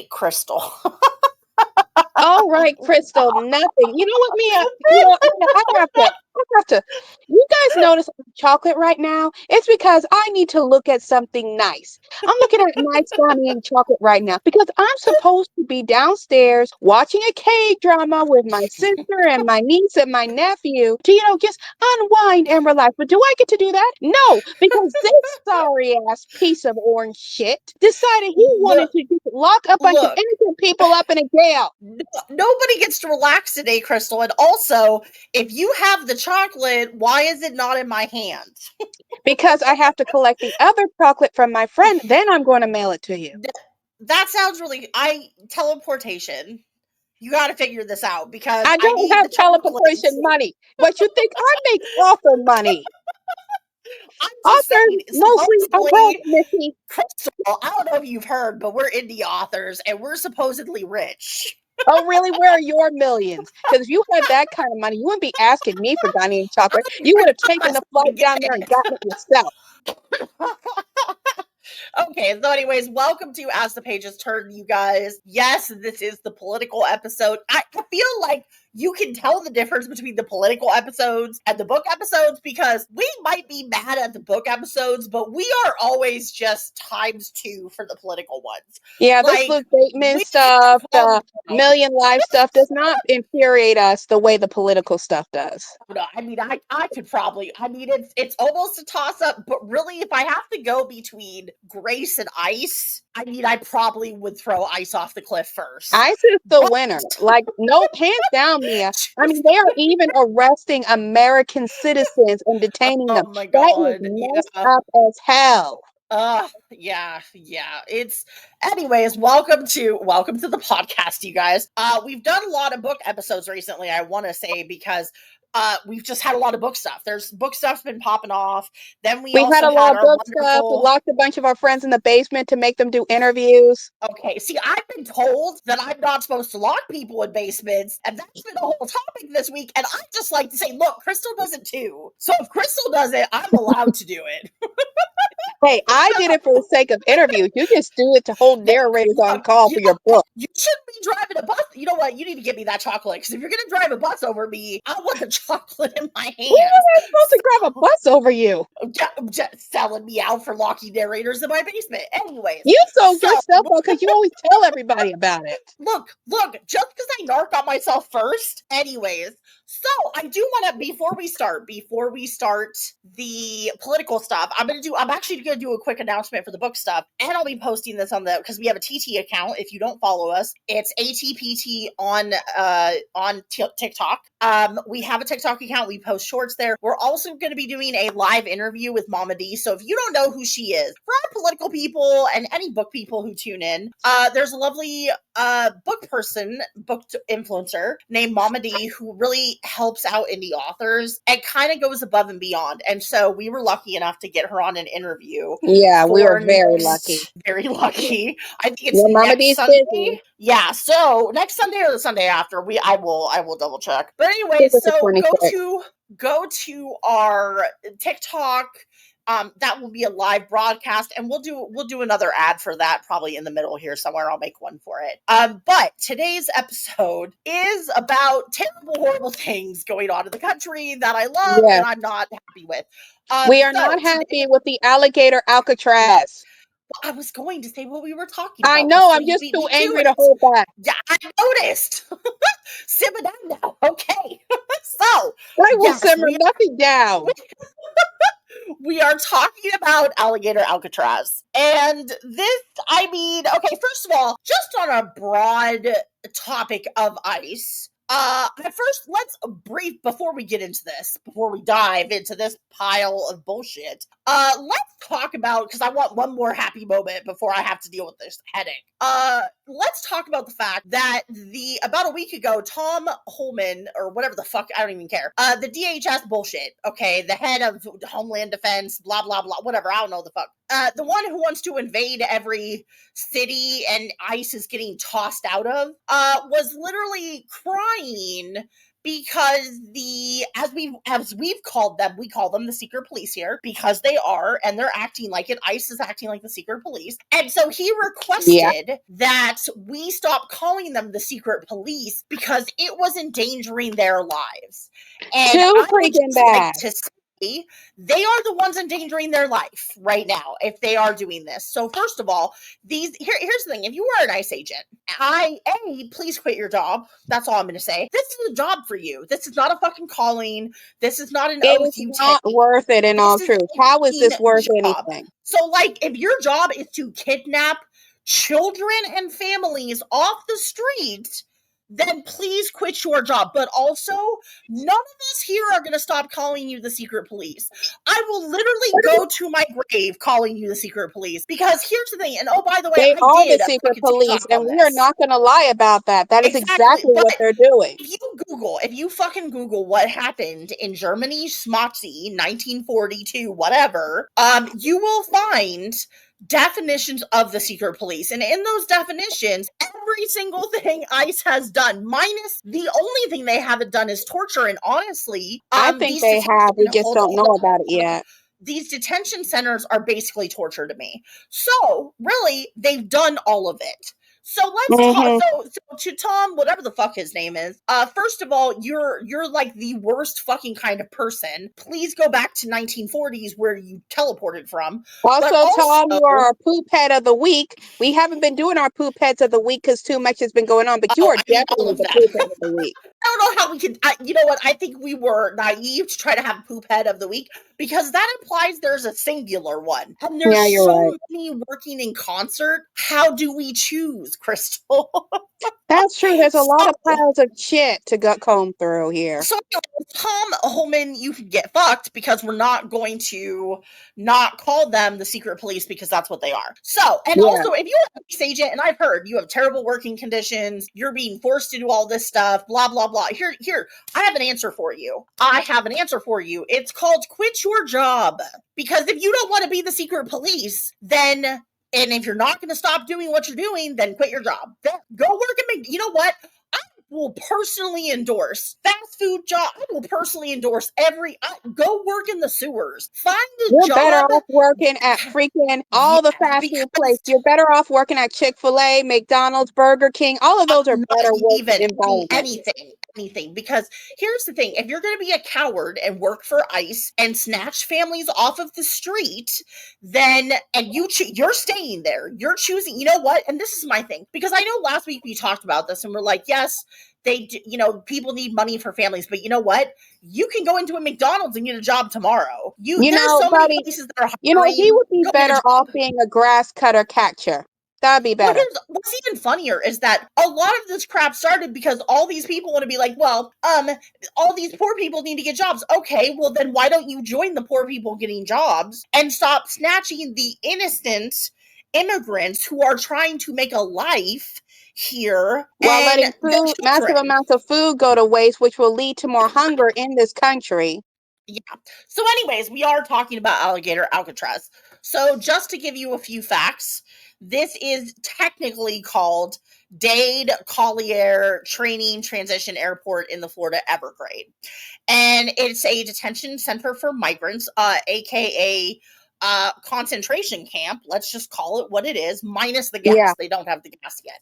Crystal. All right, Crystal, nothing. You know what, Mia? I have to. You guys notice chocolate right now? It's because I need to look at something nice. I'm looking at nice gummy chocolate right now because I'm supposed to be downstairs watching a K drama with my sister and my niece and my nephew to, just unwind and relax. But do I get to do that? No, because this sorry ass piece of orange shit decided he wanted to just lock a bunch of innocent people up in a jail. Nobody gets to relax today, Crystal. And also, if you have the chocolate, why is it not in my hand? Because I have to collect the other chocolate from my friend, then I'm going to mail it to you. That sounds really... teleportation. You got to figure this out because I don't have teleportation money, but you think I make author money. Authors mostly abroad, Missy. Crystal, I don't know if you've heard, but we're indie authors and we're supposedly rich. Oh, really? Where are your millions? Because if you had that kind of money, you wouldn't be asking me for Ghanaian chocolate. You would have taken a flight down there and gotten it yourself. Okay, so anyways, welcome to As the Pages Turn, you guys. Yes, this is the political episode. I feel like you can tell the difference between the political episodes and the book episodes because we might be mad at the book episodes, but we are always just ×2 for the political ones. Yeah, this Luke Bateman stuff, the Million Life stuff does not infuriate us the way the political stuff does. No, I mean, I could probably, it's almost a toss-up, but really, if I have to go between Grace and Ice, I mean, I probably would throw Ice off the cliff first. Ice is the winner. Like, no, hands down, Mia. I mean, they are even arresting American citizens and detaining them. Oh my God. That is messed up as hell. Yeah. It's... Anyways, welcome to the podcast, you guys. We've done a lot of book episodes recently, I want to say, because we've just had a lot of book stuff. There's book stuff's been popping off. Then we also had a lot of book stuff. We locked a bunch of our friends in the basement to make them do interviews. Okay, see, I've been told that I'm not supposed to lock people in basements, and that's been a whole topic this week, and I just like to say, look, Crystal does it too. So if Crystal does it, I'm allowed to do it. Hey, I did it for the sake of interviews. You just do it to hold narrators on call for your book. You shouldn't be driving a bus. You know what? You need to give me that chocolate, because if you're going to drive a bus over me, I want the chocolate in my hand. When am I supposed to grab a bus over you? Just selling me out for locking narrators in my basement. Anyways. You sold yourself out because you always tell everybody about it. Look, just because I narc on myself first. Anyways. So I do want to, before we start the political stuff, I'm actually going to do a quick announcement for the book stuff, and I'll be posting this because we have a TT account. If you don't follow us, it's ATPT on TikTok. We have a TikTok account. We post shorts there. We're also going to be doing a live interview with Mama D. So if you don't know who she is, for our political people and any book people who tune in, there's a lovely book influencer named Mama D who really helps out indie authors and kind of goes above and beyond. And so we were lucky enough to get her on an interview. Yeah, we were very lucky. Very lucky. I think it's next Sunday. Busy. Yeah, so next Sunday or the Sunday after, I will double check. But anyway, so go to our TikTok. That will be a live broadcast, and we'll do another ad for that probably in the middle here somewhere. I'll make one for it. But today's episode is about terrible, horrible things going on in the country that I love and I'm not happy with. We are not happy with the Alligator Alcatraz. I was going to say what we were talking about. I know, I'm just too angry to hold back. Yeah, I noticed. Simmer down now. Okay. So I will simmer nothing down. We are talking about Alligator Alcatraz. And this, okay, first of all, just on a broad topic of ice, first, let's brief, before we dive into this pile of bullshit, let's talk about, because I want one more happy moment before I have to deal with this headache. Let's talk about the fact that about a week ago, Tom Holman, or whatever the fuck, I don't even care, the DHS bullshit, okay, the head of Homeland Defense, blah, blah, blah, whatever, I don't know the fuck. The one who wants to invade every city and ICE is getting tossed out of, was literally crying because as we've called them, we call them the secret police here because they are, and they're acting like it. ICE is acting like the secret police. And so he requested that we stop calling them the secret police because it was endangering their lives. And Too I would freaking just bad. like to say they are the ones endangering their life right now if they are doing this. So first of all, here's the thing. If you are an ICE agent, please quit your job. That's all I'm going to say. This is a job for you. This is not a fucking calling. This is not an It oath is you not take. worth it in all This is truth. a How is this fucking worth job. anything? So, like, if your job is to kidnap children and families off the street, then please quit your job. But also, none of us here are going to stop calling you the secret police. I will literally go to my grave calling you the secret police because here's the thing. And oh, by the way, They I are the did a secret fucking police, TikTok and on we are this. not going to lie about that. That is exactly what But they're doing. if you fucking Google what happened in Germany, Schmotsy, 1942, whatever, you will find definitions of the secret police. And in those definitions, every single thing ICE has done, minus the only thing they haven't done is torture. And honestly, I think they have. We just don't know about it yet. These detention centers are basically torture to me. So really, they've done all of it. So let's talk. So to Tom, whatever the fuck his name is. First of all, you're like the worst fucking kind of person. Please go back to 1940s where you teleported from. Also, Tom, you are our poop head of the week. We haven't been doing our poop heads of the week because too much has been going on. But you are definitely the poop head of the week. I don't know how we could. You know what? I think we were naive to try to have poop head of the week because that implies there's a singular one, and there's so many working in concert. How do we choose, Crystal? That's true. There's a lot of piles of shit to comb through here. So, Tom Holman, you can get fucked because we're not going to not call them the secret police because that's what they are. So, and also, if you're a police agent, and I've heard you have terrible working conditions, you're being forced to do all this stuff, blah, blah, blah. Here, I have an answer for you. It's called quit your job. Because if you don't want to be the secret police, then and if you're not going to stop doing what you're doing, then quit your job. Then go work at you know what? I will personally endorse fast food job. I will personally endorse go work in the sewers. Find a job. You're better off working at freaking all the fast food places. You're better off working at Chick-fil-A, McDonald's, Burger King. All of those are better working environments. Anything. Because here's the thing. If you're going to be a coward and work for ICE and snatch families off of the street, then, and you're staying there. You're choosing, you know what? And this is my thing. Because I know last week we talked about this and we're like, yes, people need money for families, but you know what? You can go into a McDonald's and get a job tomorrow. There's so many places that are hiring. He would be better off being a grass cutter catcher. That'd be better. Well, what's even funnier is that a lot of this crap started because all these people want to be like, well, all these poor people need to get jobs. Okay, well then why don't you join the poor people getting jobs and stop snatching the innocent immigrants who are trying to make a life here while letting massive amounts of food go to waste, which will lead to more hunger in this country. Yeah. So anyways, we are talking about Alligator Alcatraz. So just to give you a few facts, this is technically called Dade Collier Training Transition Airport in the Florida Everglades. And it's a detention center for migrants, aka concentration camp. Let's just call it what it is, minus the gas. Yeah. They don't have the gas yet.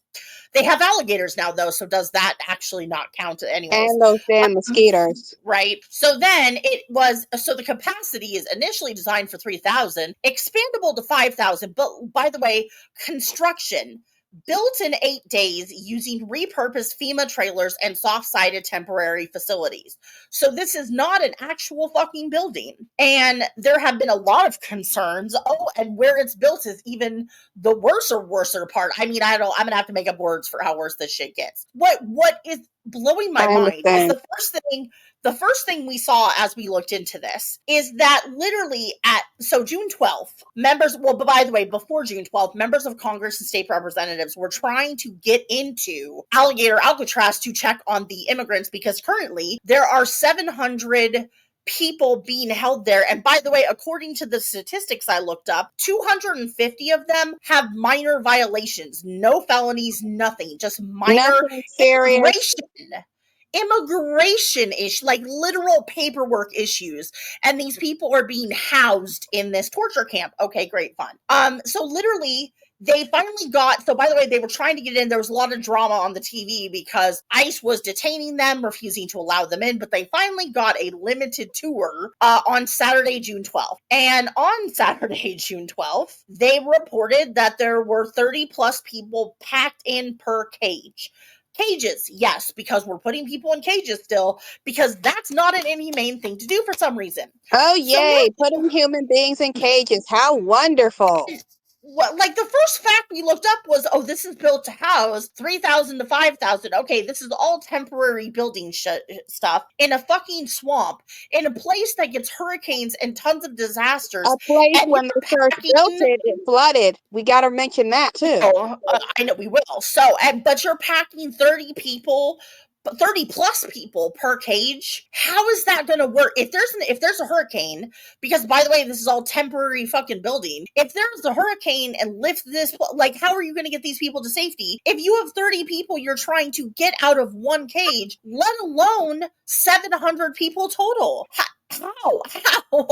They have alligators now, though, so does that actually not count anyways? And those damn mosquitoes. Right. So then the capacity is initially designed for 3,000, expandable to 5,000. But by the way, construction built in 8 days using repurposed FEMA trailers and soft-sided temporary facilities. So this is not an actual fucking building. And there have been a lot of concerns. Oh, and where it's built is even the worser part. I mean, I'm going to have to make up words for how worse this shit gets. What is blowing my mind is the first thing we saw as we looked into this is that literally June 12th, by the way, before June 12th, members of Congress and state representatives were trying to get into Alligator Alcatraz to check on the immigrants because currently there are 700 people being held there. And by the way, according to the statistics I looked up, 250 of them have minor violations, no felonies, nothing, just minor immigration issue, like literal paperwork issues, and these people are being housed in this torture camp. Okay, great, fun. So literally, they finally got, so by the way, they were trying to get in. There was a lot of drama on the TV because ICE was detaining them, refusing to allow them in, but they finally got a limited tour on Saturday, June 12th. And on Saturday, June 12th, they reported that there were 30 plus people packed in per cage. Cages, yes, because we're putting people in cages still, because that's not an inhumane thing to do for some reason. Oh, yay, putting human beings in cages. How wonderful. Well, like the first fact we looked up was, oh, this is built to house 3,000 to 5,000. Okay, this is all temporary building stuff in a fucking swamp, in a place that gets hurricanes and tons of disasters. A place when they first built it, it flooded. We got to mention that too. Oh, I know we will. So, but you're packing 30 people, 30 plus people per cage. How is that going to work? If there's a hurricane, because by the way, this is all temporary fucking building. If there's a hurricane and lift this, like, how are you going to get these people to safety? If you have 30 people you're trying to get out of one cage, let alone 700 people total. How?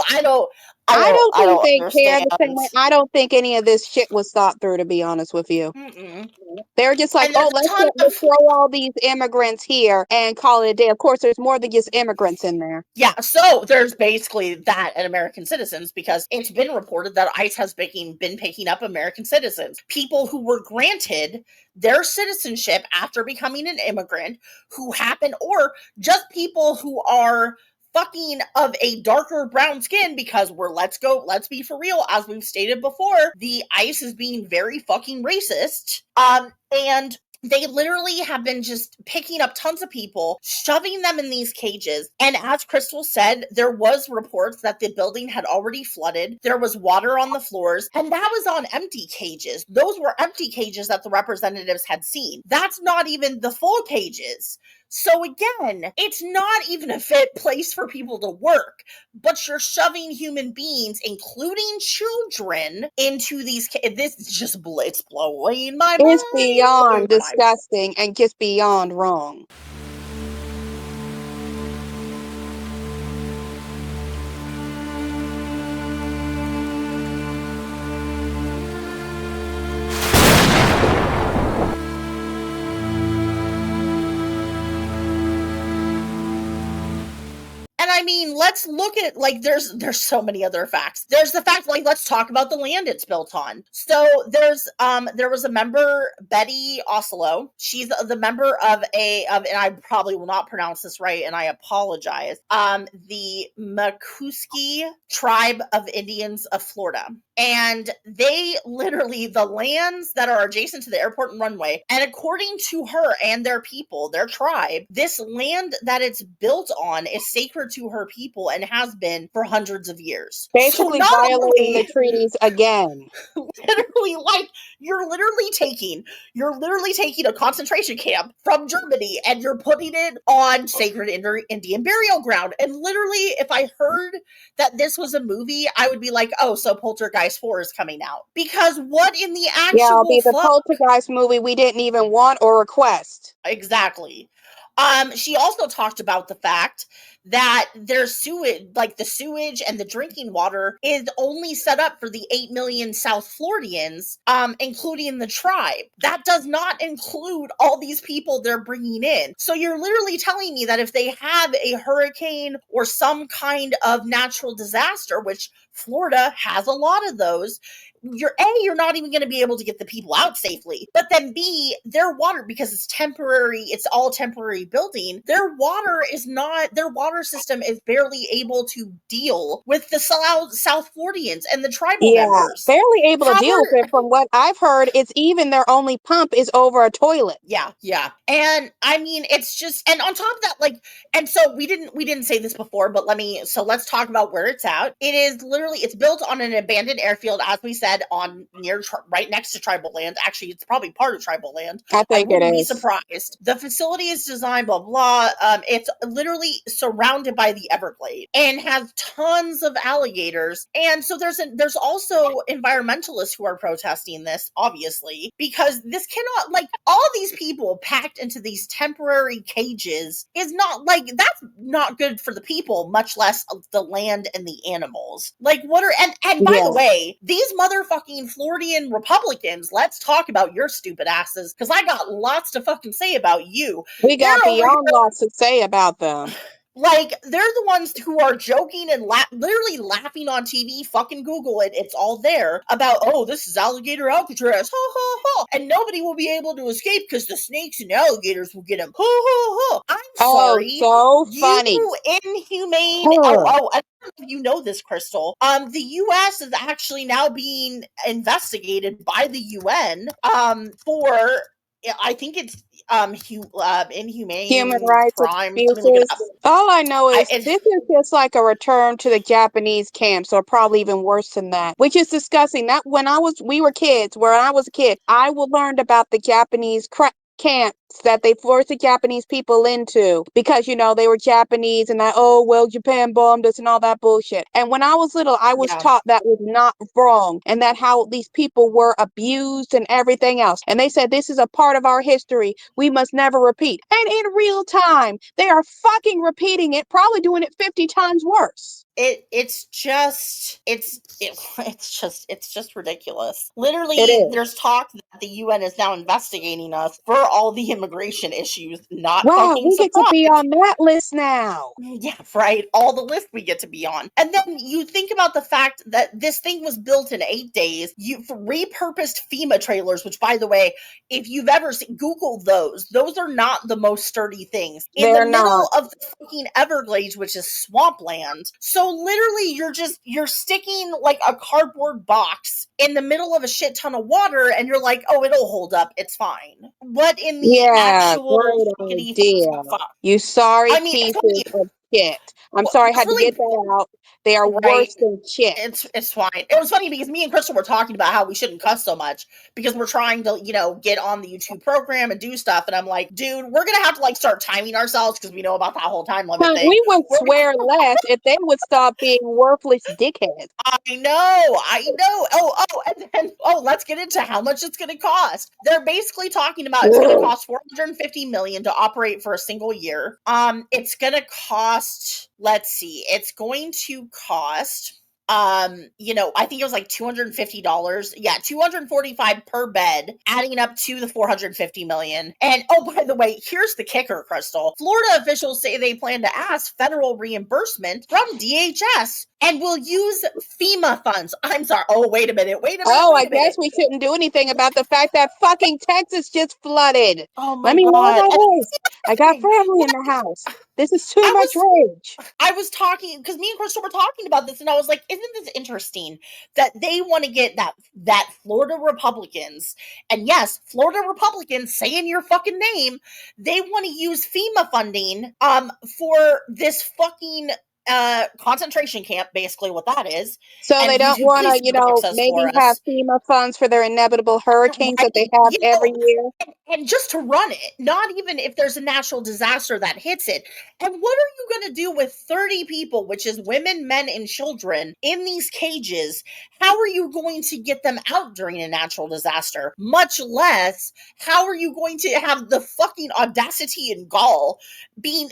I don't think they care understand. the same way. I don't think any of this shit was thought through, to be honest with you. Mm-mm. They're just like, oh, let's throw all these immigrants here and call it a day. Of course, there's more than just immigrants in there. Yeah, so there's basically that and American citizens, because it's been reported that ICE has been picking up American citizens, people who were granted their citizenship after becoming an immigrant, who happen, or just people who are fucking of a darker brown skin, because let's be for real, as we've stated before, the ICE is being very fucking racist. And they literally have been just picking up tons of people, shoving them in these cages. And as Crystal said, there was reports that the building had already flooded. There was water on the floors, and that was on empty cages. Those were empty cages that the representatives had seen. That's not even the full cages. So again, it's not even a fit place for people to work, but you're shoving human beings, including children, into these. This is just, it's blowing my mind. It's beyond disgusting and just beyond wrong. And I mean, let's look at, like, there's so many other facts. There's the fact, like, let's talk about the land it's built on. So there was a member, Betty Oslo. She's the member of and I probably will not pronounce this right, and I apologize. The Makuski tribe of Indians of Florida. And they literally, the lands that are adjacent to the airport and runway, and according to her and their people, their tribe, this land that it's built on is sacred to her people and has been for hundreds of years. Basically so violating the treaties again. Literally, like, you're literally taking a concentration camp from Germany and you're putting it on sacred Indian burial ground. And literally, if I heard that this was a movie, I would be like, oh, so Poltergeist 4 is coming out. Because what in the actual it'll be the Poltergeist movie we didn't even want or request. Exactly. She also talked about the fact that there's sewage, like the sewage and the drinking water is only set up for the 8 million South Floridians, including the tribe. That does not include all these people they're bringing in. So you're literally telling me that if they have a hurricane or some kind of natural disaster, which Florida has a lot of those, you're not even going to be able to get the people out safely. But then B, their water, because it's temporary, it's all temporary building, their water system is barely able to deal with the South Floridians and the tribal members. Barely able to deal with it. From what I've heard, it's even their only pump is over a toilet. Yeah. And I mean, it's just, and on top of that, like, and so we didn't say this before, but let's talk about where it's at. It is literally, it's built on an abandoned airfield, as we said. fed on right next to tribal land. Actually, it's probably part of tribal land. I think wouldn't it be is. surprised. The facility is designed, blah, blah. It's literally surrounded by the Everglades and has tons of alligators. And so there's also environmentalists who are protesting this, obviously, because this cannot, like, all these people packed into these temporary cages is not, like, that's not good for the people, much less the land and the animals. Like, what are, and by the way, these motherfucking Floridian Republicans, let's talk about your stupid asses, because I got lots to fucking say about you. We got beyond lots to say about them. Like, they're the ones who are joking and literally laughing on TV. Fucking Google it. It's all there about, oh, this is Alligator Alcatraz. Ha, ha, ha. And nobody will be able to escape because the snakes and alligators will get them. Ha, ha, ha. I'm sorry. Oh, so funny. You inhumane. Oh, I don't know if you know this, Crystal. The U.S. is actually now being investigated by the UN for, I think it's inhumane human rights crime. abuses. All I know is this is just like a return to the Japanese camps, or probably even worse than that, which is disgusting. That when I was a kid, I learned about the Japanese camps that they forced the Japanese people into because, you know, they were Japanese and that, oh, well, Japan bombed us and all that bullshit. And when I was little, I was taught that was not wrong and that how these people were abused and everything else. And they said, this is a part of our history. We must never repeat. And in real time, they are fucking repeating it, probably doing it 50 times worse. It's just ridiculous. Literally, there's talk that the UN is now investigating us for all the immigration issues. Not fucking we get to be surprised. on that list now. Yeah, right. All the lists we get to be on. And then you think about the fact that this thing was built in 8 days. You've repurposed FEMA trailers, which, by the way, if you've ever seen, Google those. Those are not the most sturdy things. In the middle of the fucking Everglades, which is swampland. So literally, you're sticking like a cardboard box in the middle of a shit ton of water, and you're like, oh, it'll hold up. It's fine. What in the actual fuck? You sorry pieces of shit. I'm sorry I had to get that out. They are worse than shit. It's fine. It was funny because me and Crystal were talking about how we shouldn't cuss so much because we're trying to, you know, get on the YouTube program and do stuff. And I'm like, dude, we're going to have to like start timing ourselves because we know about that whole time limit thing. We would swear less if they would stop being worthless dickheads. I know. And then, let's get into how much it's going to cost. They're basically talking about it's going to cost $450 million to operate for a single year. It's going to cost, let's see, it's going to cost, you know, I think it was like $250. Yeah, $245 per bed, adding up to the $450 million. And oh, by the way, here's the kicker, Crystal. Florida officials say they plan to ask federal reimbursement from DHS and will use FEMA funds. I'm sorry. Oh, wait a minute. I guess we shouldn't do anything about the fact that fucking Texas just flooded. Oh my Let me God. roll my voice. I got family in the house. This is too much rage. I was talking, because me and Crystal were talking about this, and I was like, isn't this interesting that they want to get that Florida Republicans, and yes, Florida Republicans, say in your fucking name, they want to use FEMA funding for this fucking concentration camp, basically what that is. So they don't want to, you know, maybe have FEMA funds for their inevitable hurricanes that they have every year. And just to run it, not even if there's a natural disaster that hits it. And what are you going to do with 30 people, which is women, men, and children, in these cages? How are you going to get them out during a natural disaster? Much less, how are you going to have the fucking audacity and gall the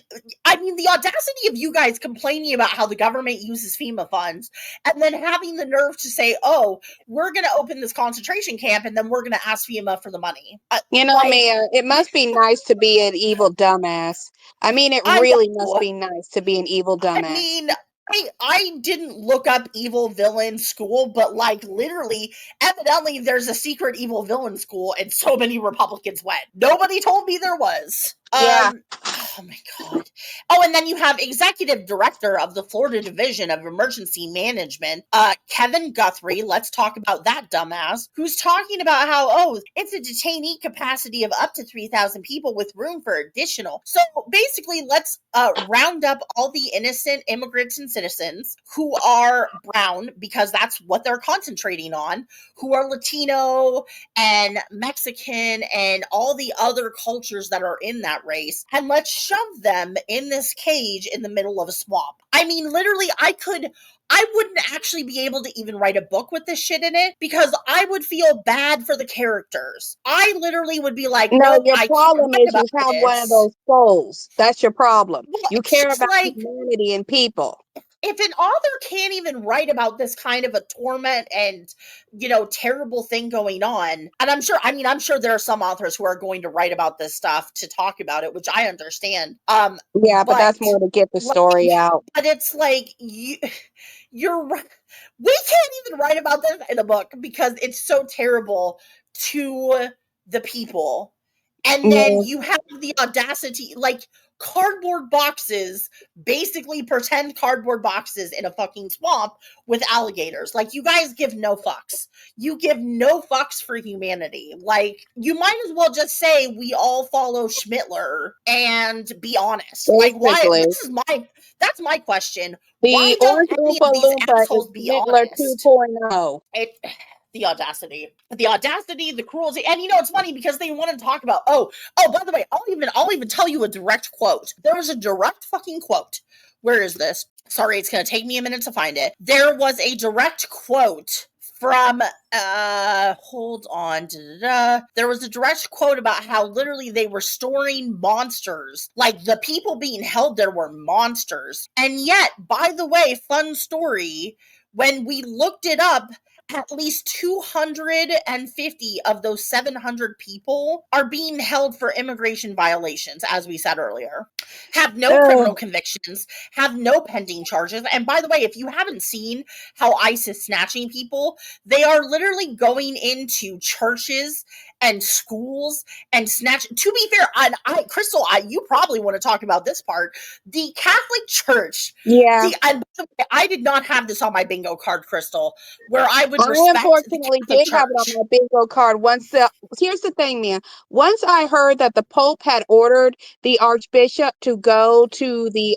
audacity of you guys complaining about how the government uses FEMA funds and then having the nerve to say, oh, we're going to open this concentration camp and then we're going to ask FEMA for the money. Mia, it must be nice to be an evil dumbass. I mean, it really must be nice to be an evil dumbass. I mean, I didn't look up evil villain school, but like literally, evidently there's a secret evil villain school and so many Republicans went. Nobody told me there was. Oh my God. Oh, and then you have executive director of the Florida Division of Emergency Management, Kevin Guthrie. Let's talk about that dumbass, who's talking about how, oh, it's a detainee capacity of up to 3,000 people with room for additional. So basically, let's round up all the innocent immigrants and citizens who are brown, because that's what they're concentrating on, who are Latino and Mexican and all the other cultures that are in that race, and let's shove them in this cage in the middle of a swamp. I mean, literally, I wouldn't actually be able to even write a book with this shit in it, because I would feel bad for the characters. I literally would be like, No, nope, your I can't problem write is about you have one of this. those souls. That's your problem. Well, You it's care just about like, humanity and people. if an author can't even write about this kind of a torment and, terrible thing going on, and I'm sure there are some authors who are going to write about this stuff to talk about it, which I understand. Yeah, but But that's more to get the like, story out. but it's like you're we can't even write about this in a book because it's so terrible to the people. And then Yeah. you have the audacity, like, cardboard boxes, basically pretend cardboard boxes in a fucking swamp with alligators. Like, you guys give no fucks. You give no fucks for humanity. Like, you might as well just say we all follow Schmittler and be honest. Like, why? Basically, That's my question. Why the don't Orange any of Oompa these Loompa is assholes be Schmittler honest? 2.0. It, the audacity, the cruelty, and it's funny because they want to talk about. Oh, by the way, I'll even tell you a direct quote. There was a direct fucking quote. Where is this? Sorry, it's gonna take me a minute to find it. There was a direct quote from hold on, there was a direct quote about how literally they were storing monsters, like the people being held there were monsters. And yet, by the way, fun story, when we looked it up, at least 250 of those 700 people are being held for immigration violations, as we said earlier, have no criminal convictions, have no pending charges. And by the way, if you haven't seen how ICE is snatching people, they are literally going into churches and schools and snatch. To be fair, Crystal, you probably want to talk about this part. The Catholic Church. Yeah. And by the way, I did not have this on my bingo card, Crystal, where I would I respect the unfortunately Catholic did have it on Church. my bingo card once. Here's the thing, Mia. Once I heard that the Pope had ordered the Archbishop to go to the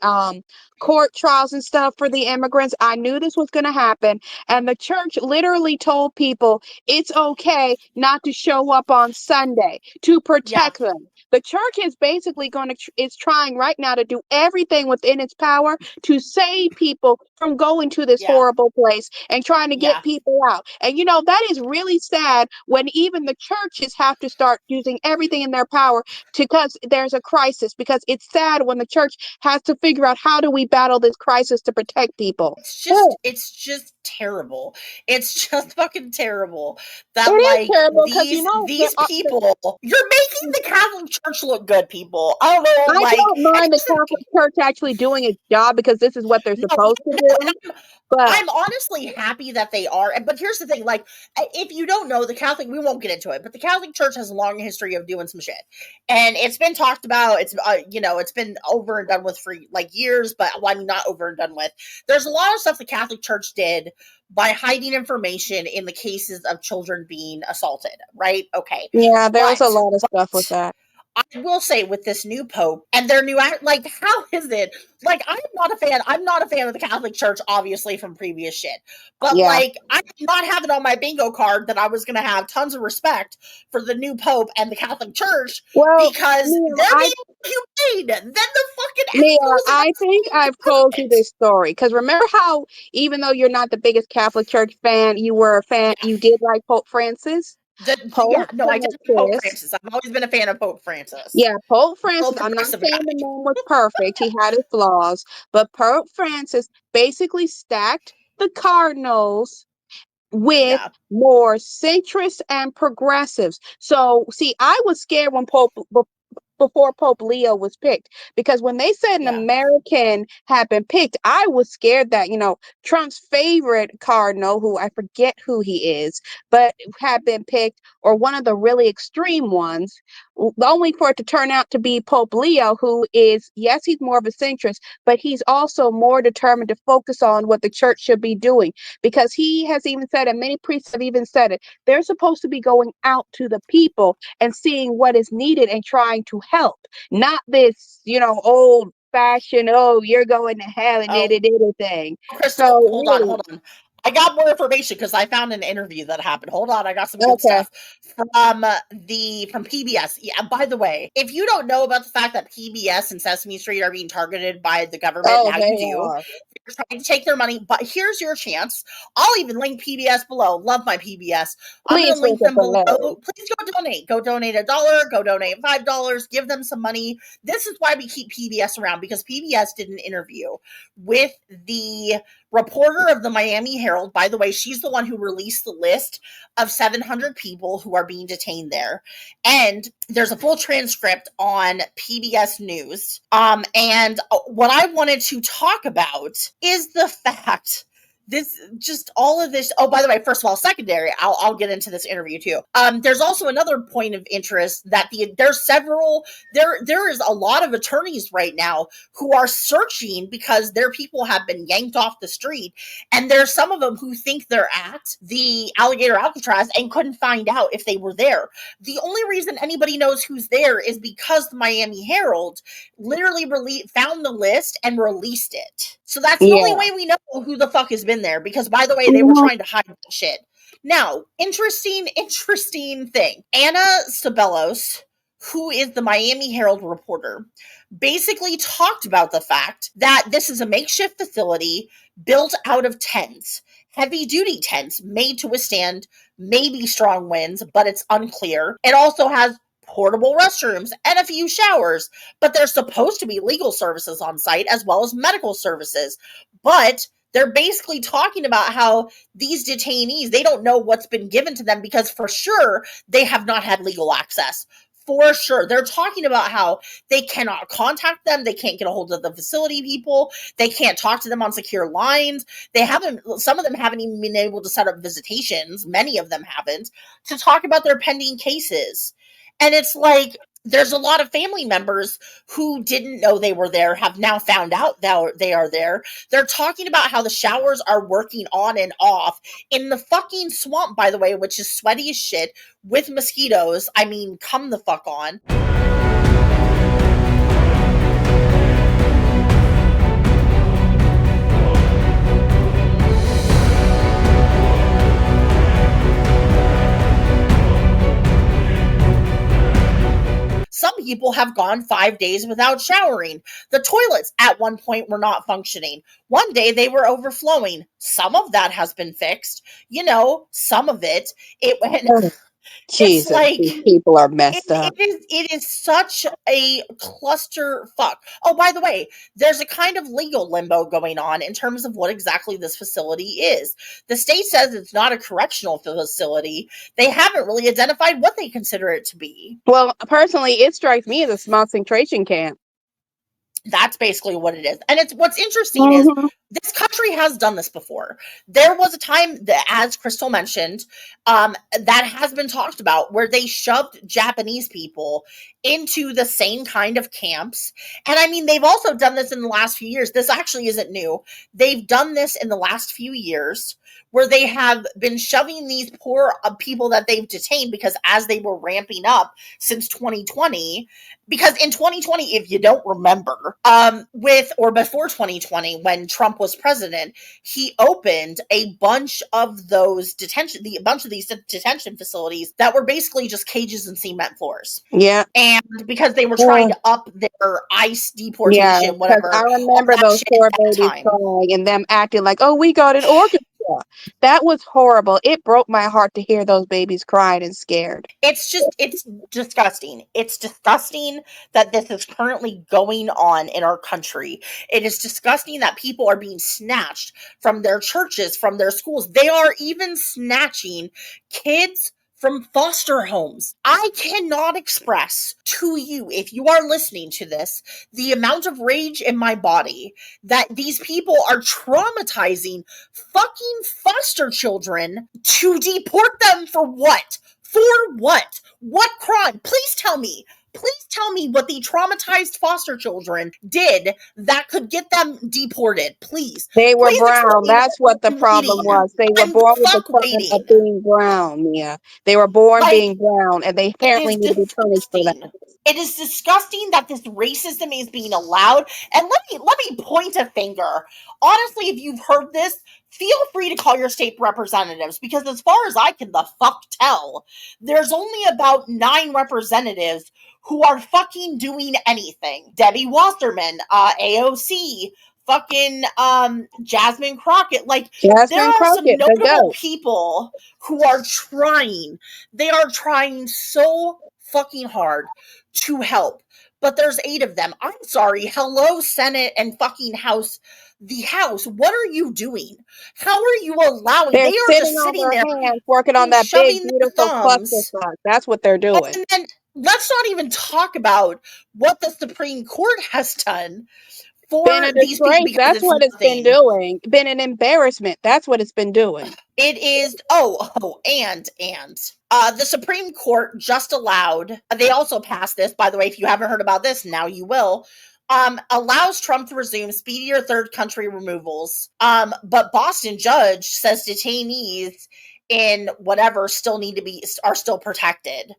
court trials and stuff for the immigrants, I knew this was going to happen. And the church literally told people it's okay not to show up on Sunday to Yeah, protect them. The church is basically is trying right now to do everything within its power to save people from going to this yeah, horrible place and trying to get yeah. people out. And that is really sad when even the churches have to start using everything in their power because there's a crisis. Because it's sad when the church has to figure out how do we battle this crisis to protect people. Oh, It's just terrible. It's just fucking terrible it that, is like, terrible because these people, you're making the Catholic Church look good, people. I don't know, I like, don't and mind the here's the Catholic Church actually doing its job because this is what they're no, supposed to no, and do. But I'm honestly happy that they are. But here's the thing, like, if you don't know, the Catholic, we won't get into it, but the Catholic Church has a long history of doing some shit. And it's been talked about. It's been over and done with for like years, but well, I mean, not over and done with. There's a lot of stuff the Catholic Church did by hiding information in the cases of children being assaulted, right? Okay. yeah, there was a But, lot of stuff with but that. I will say with this new pope and their new act, like, how is it? Like, I'm not a fan. I'm not a fan of the Catholic Church, obviously, from previous shit. But Yeah. like, I did not have it on my bingo card that I was going to have tons of respect for the new pope and the Catholic Church Well, because Mia, they're I being humane. Then the fucking Mia, assholes in I think the I've told you government. this story because remember how even though you're not the biggest Catholic Church fan, you were a fan. Yeah. You did like Pope Francis. Yeah, Pope no, I did Pope Francis. Francis. I've always been a fan of Pope Francis. Yeah, Pope Little Francis. I'm not progressive saying guy. the man was perfect. He had his flaws, but Pope Francis basically stacked the cardinals with Yeah. more centrists and progressives. So, see, I was scared when before Pope Leo was picked. Because when they said an Yeah. American had been picked, I was scared that, Trump's favorite cardinal, who I forget who he is, but had been picked, or one of the really extreme ones, only for it to turn out to be Pope Leo, who is, yes, he's more of a centrist, but he's also more determined to focus on what the church should be doing. Because he has even said, and many priests have even said it, they're supposed to be going out to the people and seeing what is needed and trying to help, not this, old fashioned, oh, you're going to hell and Oh, thing. Crystal, So hold on, really, hold on. I got more information because I found an interview that happened. Hold on, I got some good okay. stuff from PBS. Yeah, by the way, if you don't know about the fact that PBS and Sesame Street are being targeted by the government, Oh, now you they do. are. They're trying to take their money, but here's your chance. I'll even link PBS below. Love my PBS. I'm going Please to link link it them below. below. Please go donate. Go donate $1. Go donate $5. Give them some money. This is why we keep PBS around, because PBS did an interview with the reporter of the Miami Herald. By the way, she's the one who released the list of 700 people who are being detained there. And there's a full transcript on PBS News. And what I wanted to talk about is the fact all of this. Oh, by the way, first of all, secondary, I'll get into this interview too. There's also another point of interest that there is a lot of attorneys right now who are searching because their people have been yanked off the street, and there's some of them who think they're at the Alligator Alcatraz and couldn't find out if they were there. The only reason anybody knows who's there is because the Miami Herald literally found the list and released it. So that's the only Yeah. way we know who the fuck has been there, because by the way, they were Mhm. trying to hide that shit. Now, interesting thing. Anna Sabelos, who is the Miami Herald reporter, basically talked about the fact that this is a makeshift facility built out of tents, heavy duty tents made to withstand maybe strong winds, but it's unclear. It also has portable restrooms and a few showers, but there's supposed to be legal services on site as well as medical services. But they're basically talking about how these detainees, they don't know what's been given to them, because for sure they have not had legal access. For sure. They're talking about how they cannot contact them. They can't get a hold of the facility people. They can't talk to them on secure lines. Some of them haven't even been able to set up visitations. Many of them haven't, to talk about their pending cases. And it's like, there's a lot of family members who didn't know they were there, have now found out that they are there. They're talking about how the showers are working on and off in the fucking swamp, by the way, which is sweaty as shit, with mosquitoes. I mean, come the fuck on. Some people have gone 5 days without showering. The toilets at one point were not functioning. One day they were overflowing. Some of that has been fixed. Some of it. Oh, It's Jesus, like, these people are messed up. it is such a cluster fuck. Oh, by the way, there's a kind of legal limbo going on in terms of what exactly this facility is. The state says it's not a correctional facility. They haven't really identified what they consider it to be. Well, personally, it strikes me as a concentration camp. That's basically what it is. And what's interesting is Mhm. this country has done this before. There was a time that, as Crystal mentioned, that has been talked about, where they shoved Japanese people into the same kind of camps. And I mean, they've also done this in the last few years. This actually isn't new. They've done this in the last few years, where they have been shoving these poor people that they've detained, because as they were ramping up since 2020, because in 2020, if you don't remember, before 2020, when Trump was president, he opened a bunch of these detention facilities that were basically just cages and cement floors. Yeah. And because they were trying Yeah. to up their ICE Yeah, deportation, because I whatever, all remember that those shit at poor that babies time. crying and them acting like, oh, we got an orchestra. That was horrible. It broke my heart to hear those babies crying and scared. It's disgusting. It's disgusting that this is currently going on in our country. It is disgusting that people are being snatched from their churches, from their schools. They are even snatching kids from foster homes. I cannot express to you, if you are listening to this, the amount of rage in my body that these people are traumatizing fucking foster children to deport them for what? For what? What crime? Please tell me. Please tell me what the traumatized foster children did that could get them deported. Please. They were Please brown. That's what the I'm problem waiting. was. They were I'm born with the fuck crime waiting. of being brown, Mia. They were born Like, being brown, and they it apparently is need to be punished for that. disgusting. It is disgusting that this racism is being allowed. And let me point a finger. Honestly, if you've heard this, feel free to call your state representatives, because as far as I can the fuck tell, there's only about 9 representatives who are fucking doing anything. Debbie Wasserman, AOC, fucking Jasmine Crockett. Like, there Jasmine are some Crockett, the notable goat. people who are trying. They are trying so fucking hard to help. But there's 8 of them. I'm sorry. Hello, Senate and fucking House. The House, what are you doing? How are you allowing? They're They are sitting just on sitting their there hands, working on that big, shoving their beautiful thumbs. clusterfuck. That's what they're doing. And then let's not even talk about what the Supreme Court has done Been for a these people, disgrace. because That's it's what it's been nothing. doing. Been an embarrassment. That's what it's been doing. It is and the Supreme Court just allowed, they also passed this, by the way, if you haven't heard about this, now you will. Allows Trump to resume speedier third country removals. But Boston judge says detainees in whatever are still protected.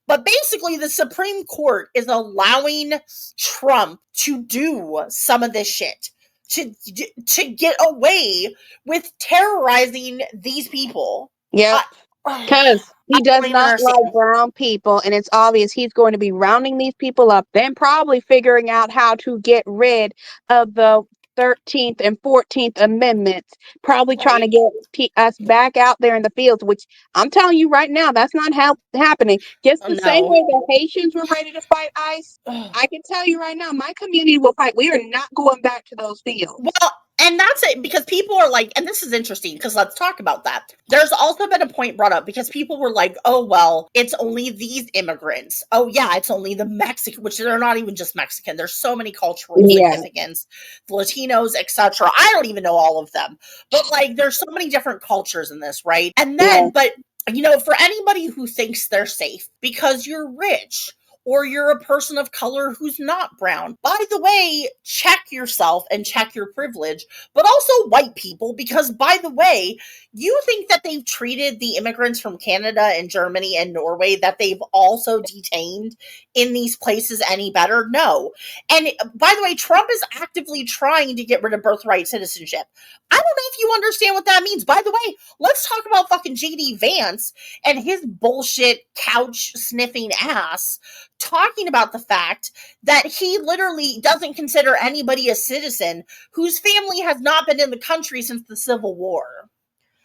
But basically, the Supreme Court is allowing Trump to do some of this shit, to get away with terrorizing these people. Yep. I Because he does don't even not like understand. brown people, and it's obvious he's going to be rounding these people up, then probably figuring out how to get rid of the 13th and 14th Amendments, probably trying to Right? get us back out there in the fields, which I'm telling you right now, that's not happening. Just Oh, the same no. way the Haitians were ready to fight ICE, I can tell you right now, my community will fight. We are not going back to those fields. Well, and that's it, because people are like, and this is interesting, because let's talk about that. There's also been a point brought up because people were like, oh, well, it's only these immigrants. Oh, yeah, it's only the Mexican, which they're not even just Mexican. There's so many cultural Yeah. significance, the Latinos, etc. I don't even know all of them, but like, there's so many different cultures in this, right? And then, Yeah. but for anybody who thinks they're safe because you're rich, or you're a person of color who's not brown, by the way, check yourself and check your privilege, but also white people, because by the way, you think that they've treated the immigrants from Canada and Germany and Norway that they've also detained in these places any better? No. And by the way, Trump is actively trying to get rid of birthright citizenship. I don't know if you understand what that means. By the way, let's talk about fucking JD Vance and his bullshit couch sniffing ass, talking about the fact that he literally doesn't consider anybody a citizen whose family has not been in the country since the Civil War.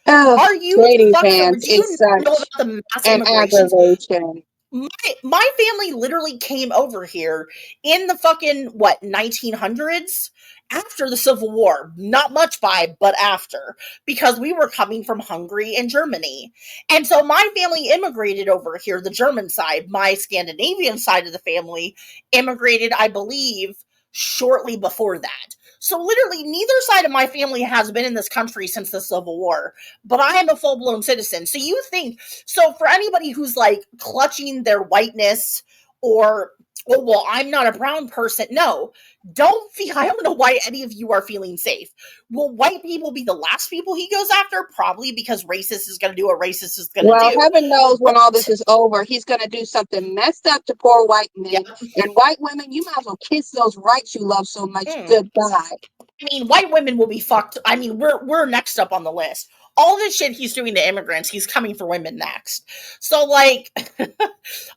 Oh, Are you JD fucking, Vance do is you know about such the mass an immigrations? aggravation. My family literally came over here in the fucking 1900s, after the Civil War. Not much by, but after, because we were coming from Hungary and Germany. And so my family immigrated over here, the German side. My Scandinavian side of the family immigrated, I believe, shortly before that. So literally neither side of my family has been in this country since the Civil War, but I am a full-blown citizen. So you think, so for anybody who's like clutching their whiteness, or, oh, well, I'm not a brown person. No, don't feel, I don't know why any of you are feeling safe. Will white people be the last people he goes after? Probably, because racist is going to do what racist is going to Well, do. heaven knows when But, all this is over, he's going to do something messed up to poor white yeah. men. And white women, you might as well kiss those rights you love so much. Goodbye. I mean, white women will be fucked. I mean, we're next up on the list. All this shit he's doing to immigrants, he's coming for women next. So like,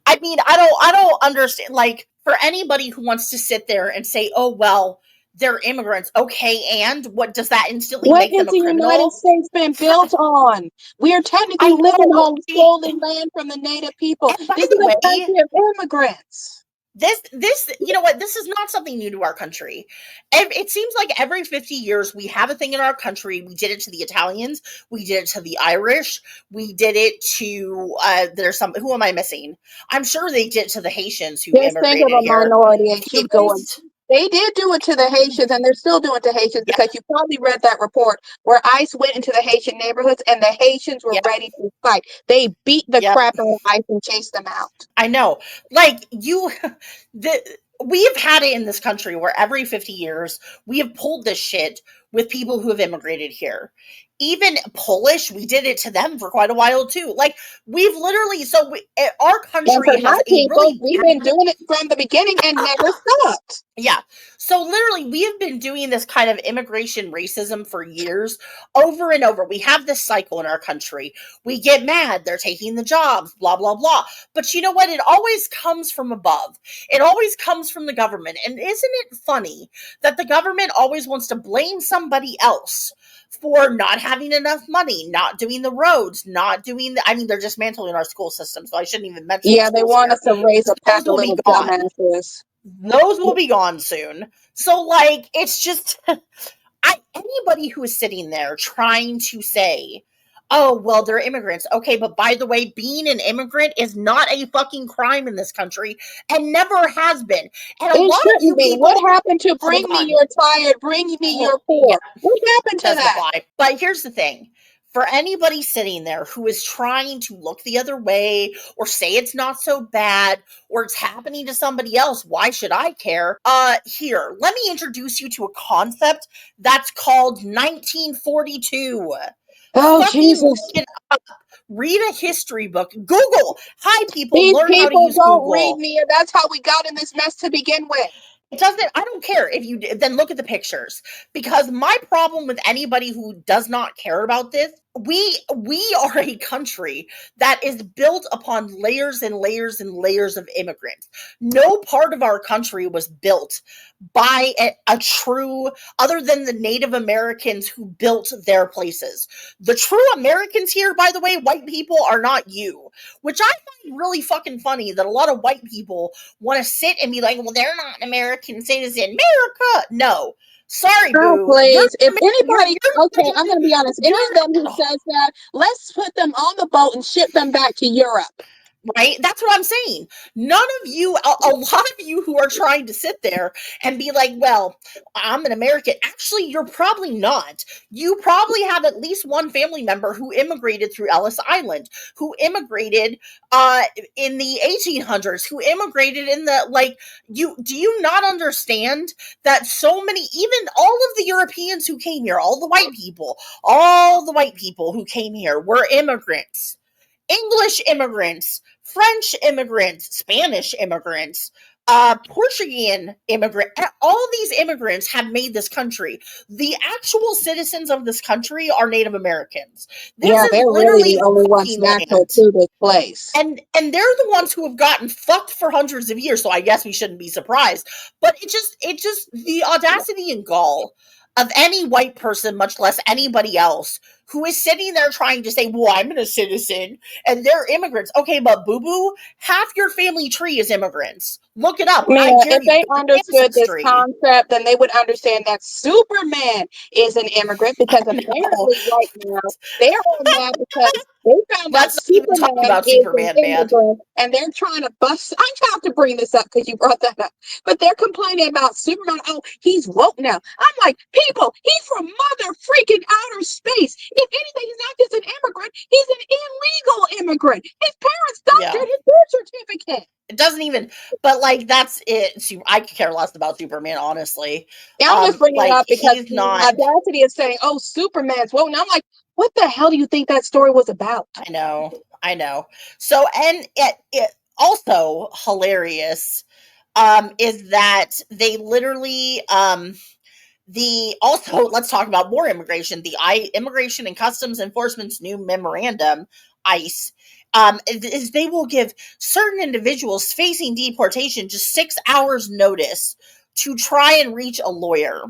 I mean, I don't understand. Like, for anybody who wants to sit there and say, oh well, they're immigrants, okay, and what does that instantly What make has them a the United criminal? States been built on? We are I technically living know. on stolen land from the native people. And by This is the a way, country of immigrants. This, you know what? This is not something new to our country. It seems like every 50 years we have a thing in our country. We did it to the Italians. We did it to the Irish. We did it to, there's some, who am I missing? I'm sure they did it to the Haitians who Just think of immigrated a here. minority and keep going. Cubans. They did do it to the Haitians, and they're still doing it to Haitians Yeah, because you probably read that report where ICE went into the Haitian neighborhoods and the Haitians were yeah, ready to fight. They beat the yeah. crap out of ICE and chased them out. I know. Like you, we have had it in this country where every 50 years we have pulled this shit with people who have immigrated here. Even Polish, we did it to them for quite a while too. Like we've literally, our And for country my has a people, really we've been doing it from the beginning and never stopped. yeah. So literally, we have been doing this kind of immigration racism for years, over and over. We have this cycle in our country. We get mad, they're taking the jobs, blah, blah, blah. But you know what? It always comes from above. It always comes from the government. And isn't it funny that the government always wants to blame somebody else for not having enough money, not doing the roads, not doing I mean, they're dismantling our school system, so I shouldn't even mention the Yeah, they schools want here. us to raise a Those pack of will be little gone. dumbasses. Those will be gone soon. So, like, it's just anybody who is sitting there trying to say, oh, well, they're immigrants. Okay, but by the way, being an immigrant is not a fucking crime in this country and never has been. And a It lot of you shouldn't be. What people, happened to hold bring me on. your tired, bring me your Yeah, poor? What happened to doesn't that? apply. But here's the thing. For anybody sitting there who is trying to look the other way or say it's not so bad or it's happening to somebody else, why should I care? Here, let me introduce you to a concept that's called 1942. Oh, Fucking look Jesus. it up. Read a history book. Google. Hi, people. These Learn how to people use don't read Google. me, and that's how we got in this mess to begin with. It doesn't, I don't care if you then look at the pictures, because my problem with anybody who does not care about this, we are a country that is built upon layers and layers and layers of immigrants. No part of our country was built by a true, other than the Native Americans who built their places. The true Americans here, by the way, white people, are not you, which I find really fucking funny that a lot of white people want to sit and be like, well, they're not an American citizen. America! No. Sorry, Oh, boo. please. If anybody, You're okay, I'm going to be honest. Any of them who says that, let's put them on the boat and ship them back to Europe. right? That's what I'm saying. None of you, a lot of you who are trying to sit there and be like, well, I'm an American. Actually, you're probably not. You probably have at least one family member who immigrated through Ellis Island, who immigrated in the 1800s, who immigrated in the, like, do you not understand that so many, even all of the Europeans who came here, all the white people who came here were immigrants. English immigrants, French immigrants, Spanish immigrants, Portuguese immigrant. All these immigrants have made this country. The actual citizens of this country are Native Americans. This Yeah, is they're really literally the their only ones fucking natural land. to this place. And they're the ones who have gotten fucked for hundreds of years, so I guess we shouldn't be surprised. But it just the audacity and gall of any white person, much less anybody else, who is sitting there trying to say, well, I'm a citizen and they're immigrants. Okay, but boo-boo, half your family tree is immigrants. Look it up. I Yeah, dare if you. they Go to understood this Ancestry. concept, then they would understand that Superman is an immigrant I because know. apparently right now they're on that because they found out Let's not even talk Superman about is an Superman, man. immigrant and they're trying to bust. I have to bring this up because you brought that up, but they're complaining about Superman. Oh, he's woke now. I'm like, people, he's from mother freaking outer space. If anything, he's not just an immigrant, he's an illegal immigrant. His parents Yeah. doctored his birth certificate. It doesn't even, but like that's it. I could care less about Superman, honestly. Yeah, I'm just bringing it Like up because he's the not. audacity of saying, "Oh, Superman's woke." And I'm like, what the hell do you think that story was about? I know. So, and it also hilarious, is that they literally, the also let's talk about more immigration. The Immigration and Customs Enforcement's new memorandum, ICE, is they will give certain individuals facing deportation just 6 hours notice to try and reach a lawyer.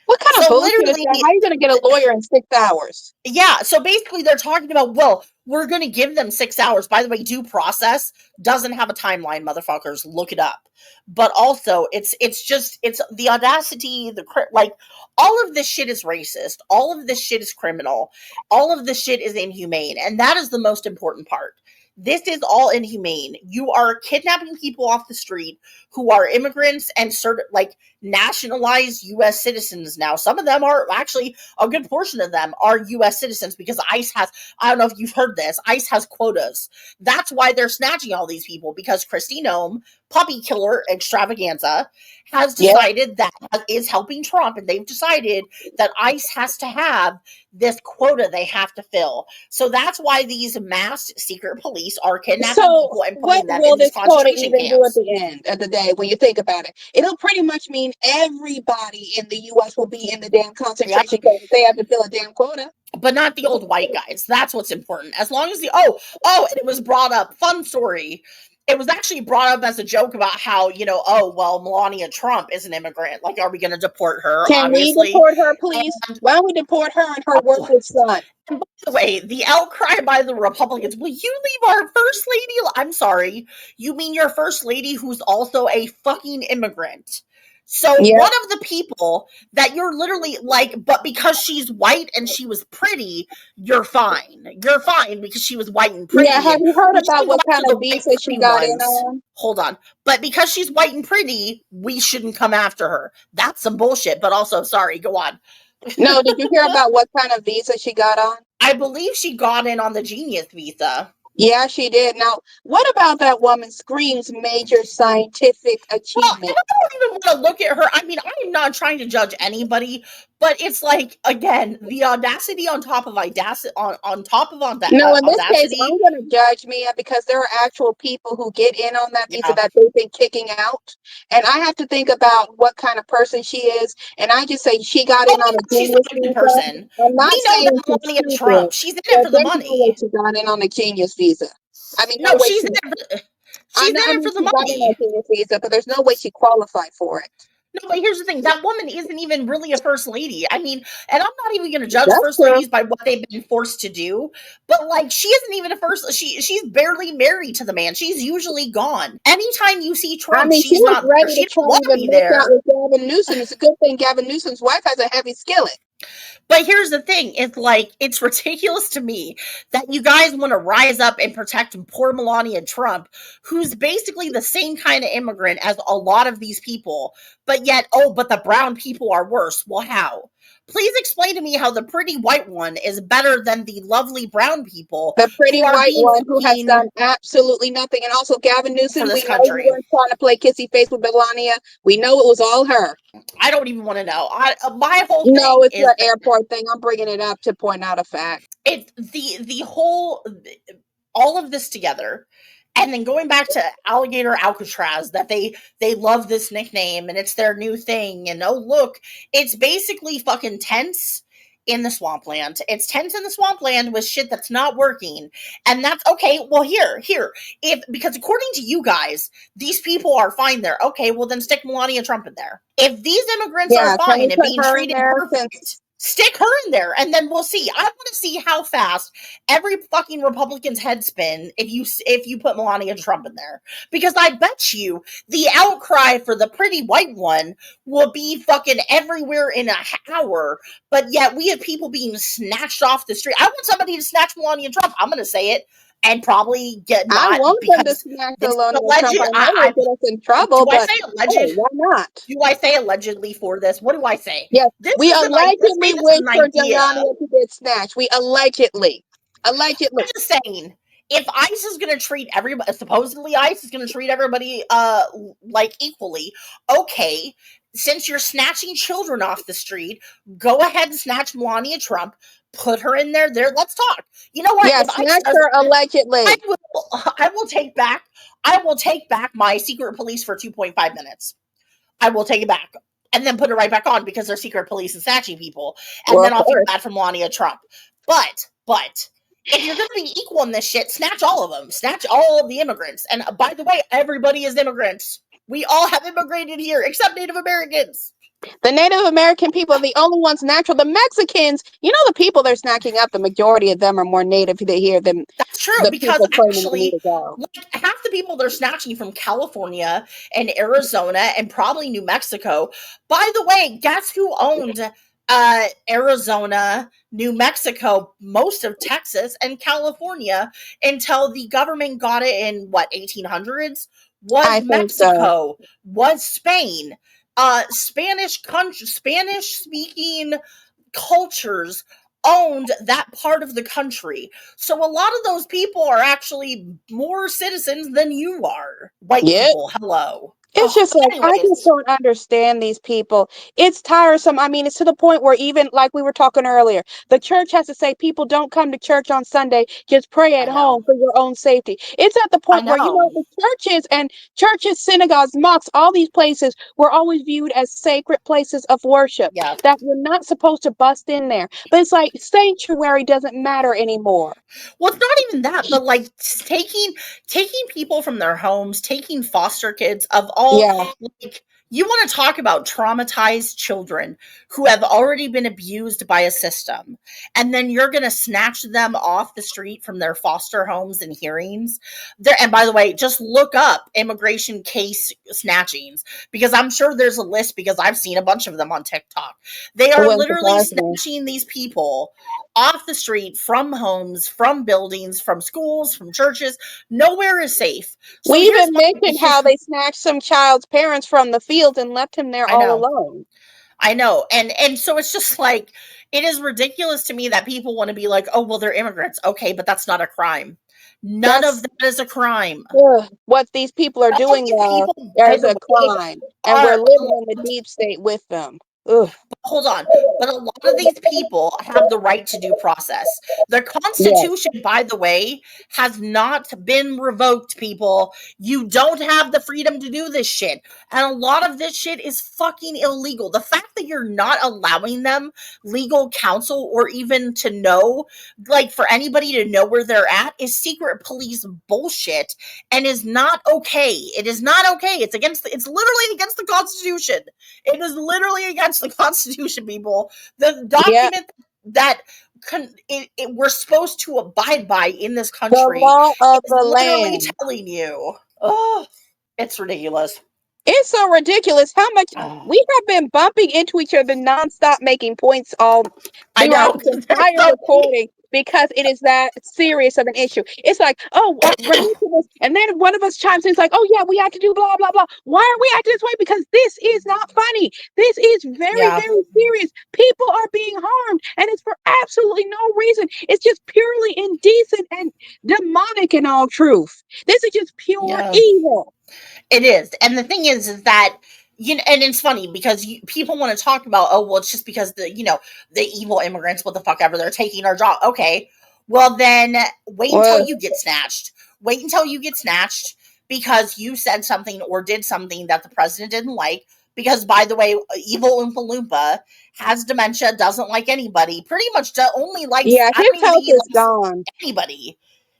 What kind of So bullshit is literally, that? How are you going to get a lawyer in 6 hours? yeah, so basically they're talking about, well, we're going to give them 6 hours. By the way, due process doesn't have a timeline, motherfuckers. Look it up. But also, it's the audacity, like, all of this shit is racist. All of this shit is criminal. All of this shit is inhumane. And that is the most important part. This is all inhumane. You are kidnapping people off the street who are immigrants and like nationalized U.S. citizens now. Some of them are actually, a good portion of them are U.S. citizens because ICE has, I don't know if you've heard this, ICE has quotas. That's why they're snatching all these people, because Kristi Noem, puppy killer extravaganza, has decided that is helping Trump, and they've decided that ICE has to have this quota they have to fill. So that's why these masked secret police are kidnapping So, people and what putting them will in these this quota concentration even do at camps. the end of the day when you think about it? It'll pretty much mean everybody in the U.S. will be in the damn Yep. concentration camp if they have to fill a damn quota. But not the old white guys. That's what's important. As long as and it was brought up, fun story. It was actually brought up as a joke about how, Melania Trump is an immigrant. Like, are we going to deport her? Can we Obviously. deport her, please? And, Why don't we deport her and her worthless son? and by the way, the outcry by the Republicans, will you leave our first lady? I'm sorry. You mean your first lady who's also a fucking immigrant? So Yeah. one of the people that you're literally like, but because she's white and she was pretty, you're fine. You're fine because she was white and pretty. Yeah, have And you heard we about shouldn't go what kind after the of white visa she pretty got in ones. on? Hold on. But because she's white and pretty, we shouldn't come after her. That's some bullshit. But also, sorry, go on. No, did you hear about what kind of visa she got on? I believe she got in on the Genius visa. Yeah, she did. Now, what about that woman screams major scientific achievement? I don't even want to look at her. I mean, I'm not trying to judge anybody, but it's like, again, the audacity on top of audacity on top of on that No, in this case, audacity. I'm going to judge Mia because there are actual people who get in on that visa Yeah. that they've been kicking out. And I have to think about what kind of person she is. And I just say she got in on a She's not genius a good visa. person. I'm not We know saying that she's Melania stupid, Trump. She's in it but for the there's no way money. she got in on a genius visa. I mean, no No, way she's she. in it. I She's know. in I it mean, for she the got in on money. a genius visa, but there's no way she qualified for it. No, but here's the thing. That woman isn't even really a first lady. I mean, and I'm not even going to judge That's first true. ladies by what they've been forced to do, but like she isn't even a first she's barely married to the man. She's usually gone. Anytime you see I Trump, mean, she she's was not there. ready She to try doesn't want to to even be make out there. with Gavin Newsom. It's a good thing Gavin Newsom's wife has a heavy skillet. But here's the thing, it's like, it's ridiculous to me that you guys want to rise up and protect poor Melania Trump, who's basically the same kind of immigrant as a lot of these people, but yet, but the brown people are worse. Well, how? Please explain to me how the pretty white one is better than the lovely brown people The pretty who are white being one who has fucking done absolutely nothing. And also Gavin for Newsom, this we know you country. weren't trying to play kissy face with Melania. We know it was all her. I don't even want to know. My whole No, thing it's is the airport thing. I'm bringing it up to point out a fact. it's the whole, all of this together, and then going back to Alligator Alcatraz, that they love this nickname and it's their new thing, and oh look, it's basically fucking tents in the swampland. It's tents in the swampland with shit that's not working. And that's okay. Well, here, if, because according to you guys, these people are fine there. Okay, well then stick Melania Trump in there. If these immigrants are Yeah, can we fine and put being her in treated there perfect, stick her in there, and then we'll see. I want to see how fast every fucking Republican's head spin if you put Melania Trump in there, because I bet you the outcry for the pretty white one will be fucking everywhere in an hour. But yet we have people being snatched off the street. I want somebody to snatch Melania Trump. I'm going to say it, and probably get I not, want them to because smash this is Melania alleged. Trump. I know it'll get us in trouble, Do I but say hey, alleged? why not? Do I say allegedly for this? What do I say? Yes, This we isn't like, let's say allegedly this is wish an for idea. Melania to get snatched. We allegedly. I'm just saying, if ICE is going to treat everybody, supposedly ICE is going to treat everybody like equally, okay, since you're snatching children off the street, go ahead and snatch Melania Trump, put her in there. Let's talk. You know what? Yeah, If ICE snatch does her that, allegedly. I will take back my secret police for 2.5 minutes. I will take it back and then put it right back on because they're secret police and snatching people. And Well, then of I'll feel course. bad for Melania Trump. But if you're going to be equal in this shit, snatch all of them. Snatch all of the immigrants. And by the way, everybody is immigrants. We all have immigrated here except Native Americans. The Native American people are the only ones natural. The Mexicans, the people they're snatching up, the majority of them are more native to here than That's true the because people claiming they need actually, to go. like half the people they're snatching from California and Arizona and probably New Mexico. By the way, guess who owned Arizona, New Mexico, most of Texas, and California until the government got it in what 1800s? Was I think so. Mexico? Was Spain? Spanish speaking cultures owned that part of the country. So a lot of those people are actually more citizens than you are. White Yeah. people, hello. It's Oh, just like I just anyways, don't understand these people. It's tiresome. I mean, it's to the point where even like we were talking earlier, the church has to say people don't come to church on Sunday, just pray at I know. home for your own safety. It's at the I point where know. the churches, synagogues, mosques, all these places were always viewed as sacred places of worship Yeah. that you're not supposed to bust in there. But it's like sanctuary doesn't matter anymore. Well, it's not even that, but like taking people from their homes, taking foster kids of all Yeah. like you want to talk about traumatized children who have already been abused by a system, and then you're going to snatch them off the street from their foster homes and hearings. There, and by the way, just look up immigration case snatchings because I'm sure there's a list because I've seen a bunch of them on TikTok. They It are wouldn't literally surprise me. snatching these people off the street, from homes, from buildings, from schools, from churches. Nowhere is safe. We So here's even what mentioned how they snatched some child's parents from the fields and left him there I all know. alone. I know. And so it's just like it is ridiculous to me that people want to be like, "Oh, well they're immigrants." Okay, but that's not a crime. None of That's that is a crime. what these people are Some of doing these there. people, by There's the a way, crime, and we're are living in the deep state with them. Ugh. hold on, but a lot of these people have the right to due process. The Yes. Constitution, by the way, has not been revoked, people. You don't have the freedom to do this shit. And a lot of this shit is fucking illegal. The fact that you're not allowing them legal counsel or even to know, like for anybody to know where they're at, is secret police bullshit and is not okay. It is not okay. It's literally against the Constitution. It is literally against the Constitution, people. The Yeah. document that we're supposed to abide by in this The country law of is the literally land. telling you. Oh, it's ridiculous. It's so ridiculous how much Oh, we have been bumping into each other nonstop, making points all I throughout know. this entire recording because it is that serious of an issue. It's like, oh, ridiculous. And then one of us chimes in, it's like, oh, yeah, we have to do blah, blah, blah. Why are we acting this way? Because this is not funny. This is very, Yeah, very serious. People are being harmed, and it's for absolutely no reason. It's just purely indecent and demonic in all truth. This is just pure yeah. evil. It is. And the thing is that and it's funny because people want to talk about, oh, well, it's just because the evil immigrants, what the fuck ever, they're taking our job. Okay, well then wait until Well, you get snatched. Wait until you get snatched because you said something or did something that the president didn't like. Because by the way, evil Oompa Loompa has dementia, doesn't like anybody. Pretty much only likes. yeah, I his don't even think health he is likes gone. anybody.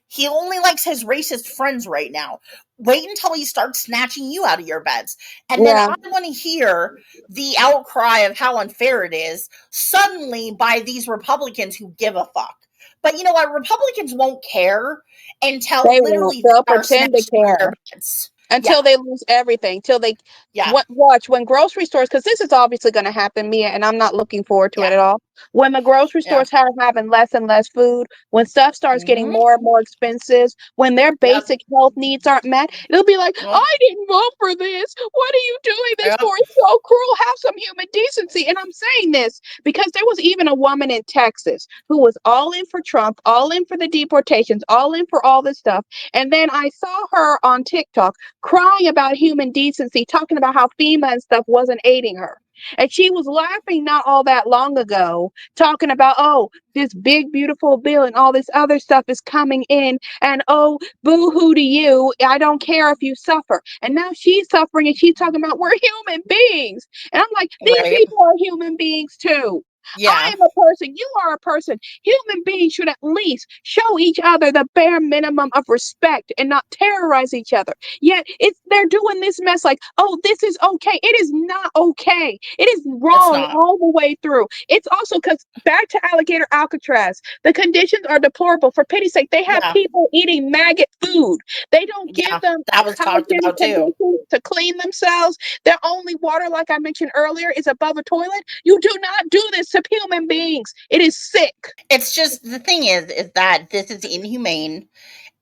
He only likes his racist friends right now. Wait until he starts snatching you out of your beds. And then Yeah, I want to hear the outcry of how unfair it is suddenly by these Republicans who give a fuck. But you know what? Republicans won't care until they won't. literally They'll they are pretend to snatched out of their care beds. Yeah, until they lose everything, till they yeah, watch when grocery stores, because this is obviously going to happen, Mia, and I'm not looking forward to it yeah, at all. When the grocery yeah. stores start having less and less food, when stuff starts getting Mm-hmm. more and more expensive, when their Yep. basic health needs aren't met, it'll be like, Yep. I didn't vote for this. What are you doing this Yep. for? It's so cruel. Have some human decency. And I'm saying this because there was even a woman in Texas who was all in for Trump, all in for the deportations, all in for all this stuff. And then I saw her on TikTok crying about human decency, talking about how FEMA and stuff wasn't aiding her. And she was laughing not all that long ago, talking about, oh, this big, beautiful bill and all this other stuff is coming in. And oh, boo hoo to you. I don't care if you suffer. And now she's suffering and she's talking about we're human beings. And I'm like, these Right. people are human beings too. I Yeah, am a person. You are a person. Human beings should at least show each other the bare minimum of respect and not terrorize each other. Yet they're doing this mess like, oh, this is okay. It is not okay. It is it's wrong not. all the way through. It's also because back to Alligator Alcatraz, the conditions are deplorable. For pity's sake, they have Yeah, people eating maggot food. They don't give yeah, them that was talked hygienic about too. conditions to clean themselves. Their only water, like I mentioned earlier, is above a toilet. You do not do this to human beings. It is sick. It's just the thing is that this is inhumane,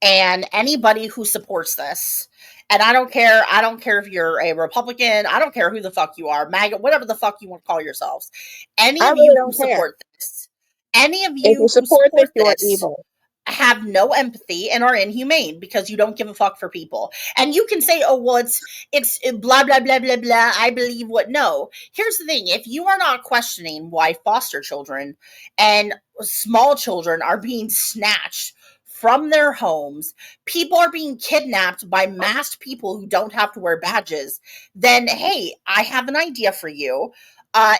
and anybody who supports this, and I don't care if you're a Republican, I don't care who the fuck you are, MAGA, whatever the fuck you want to call yourselves, any I of really you who don't care. support this, any of If you you who support this, support you are this evil. have no empathy and are inhumane because you don't give a fuck for people. And you can say, oh, well, it's blah blah blah blah blah. I believe what. No. Here's the thing: if you are not questioning why foster children and small children are being snatched from their homes, people are being kidnapped by masked people who don't have to wear badges, then hey, I have an idea for you.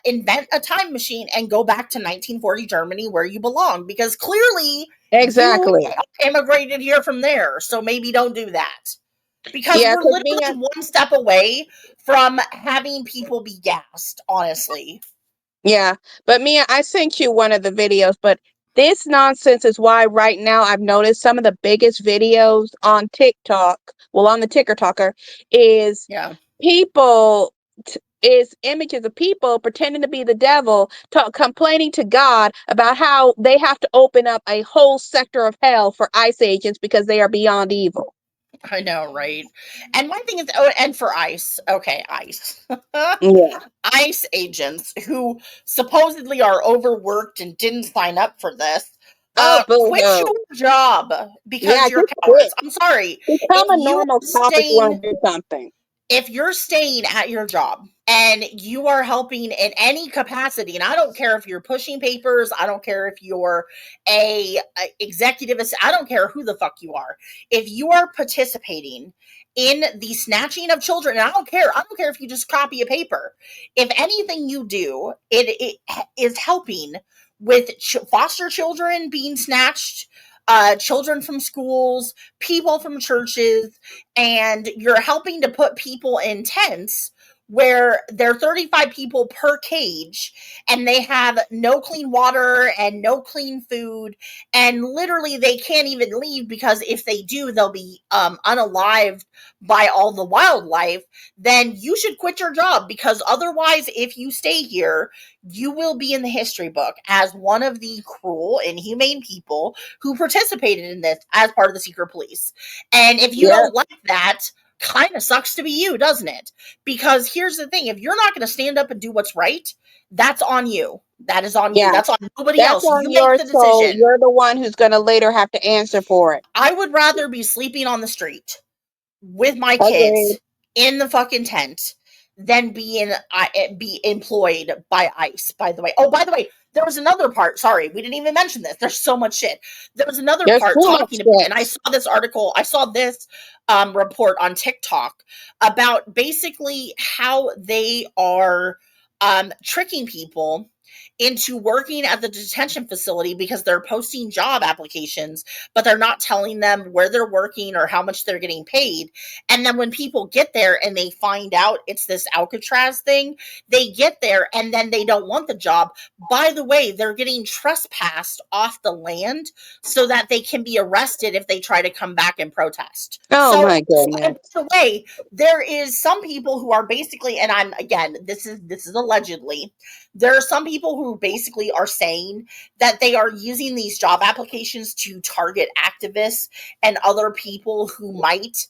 Invent a time machine and go back to 1940 Germany where you belong, because clearly you Exactly. immigrated here from there. So maybe don't do that, because Yeah, we're because me, literally one step away from having people be gassed, honestly. yeah, but Mia, I sent you one of the videos, but this nonsense is why right now I've noticed some of the biggest videos on TikTok, well, on the Ticker Talker, is Yeah, people is images of people pretending to be the devil, complaining to God about how they have to open up a whole sector of hell for ICE agents because they are beyond evil. I know, right? And my thing is, oh, and for ICE, okay, ICE. Yeah. ICE agents who supposedly are overworked and didn't sign up for this, Oh, quit boo-hoo. your job Yeah, because you're just quit. cowards. I'm sorry. Become If a you normal are cop if you staying want to do something. if you're staying at your job and you are helping in any capacity, and I don't care if you're pushing papers, I don't care if you're a executive, I don't care who the fuck you are, if you are participating in the snatching of children, and I don't care if you just copy a paper, if anything you do, it is helping with foster children being snatched, children from schools, people from churches, and you're helping to put people in tents where there are 35 people per cage, and they have no clean water and no clean food, and literally they can't even leave because if they do they'll be unalived by all the wildlife, then you should quit your job, because otherwise if you stay here you will be in the history book as one of the cruel, inhumane people who participated in this as part of the secret police. And if you Yeah, don't like that, kind of sucks to be you, doesn't it? Because here's the thing: if you're not going to stand up and do what's right, that's on you. That is on you. yeah. That's on nobody That's else. on You make your the soul. decision. You're the one who's going to later have to answer for it. I would rather be sleeping on the street with my Agreed. kids in the fucking tent than be employed by ICE. By the way, oh, by the way, there was another part. Sorry, we didn't even mention this. There's so much shit. There was another There's part too much talking about, and I shit. saw this article. I saw this report on TikTok about basically how they are tricking people into working at the detention facility because they're posting job applications, but they're not telling them where they're working or how much they're getting paid. And then when people get there and they find out it's this Alcatraz thing, they get there and then they don't want the job. By the way, they're getting trespassed off the land so that they can be arrested if they try to come back and protest. Oh So, my and goodness. by the way, there is some people who are basically, and I'm again, this is allegedly, there are some people who basically are saying that they are using these job applications to target activists and other people who might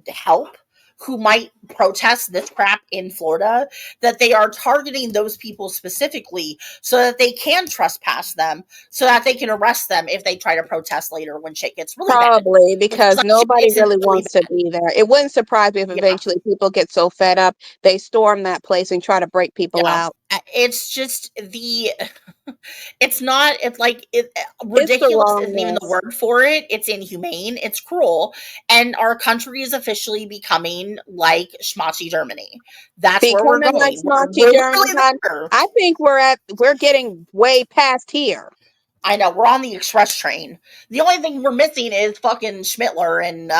help, who might protest this crap in Florida, that they are targeting those people specifically so that they can trespass them, so that they can arrest them if they try to protest later when shit gets really bad. Probably Because because like shit nobody gets really really wants to bad. be there. It wouldn't surprise me if Yeah. eventually people get so fed up they storm that place and try to break people Yeah. out. It's just it's not, it's like, It's the ridiculous isn't even the wrongness. word for it. It's inhumane, it's cruel, and our country is officially becoming like schmachi Germany. That's where we're Becoming like going. Nazi We're Germany, literally hon. there. I think we're getting way past here. I know, we're on the express train. The only thing we're missing is fucking Schmittler, and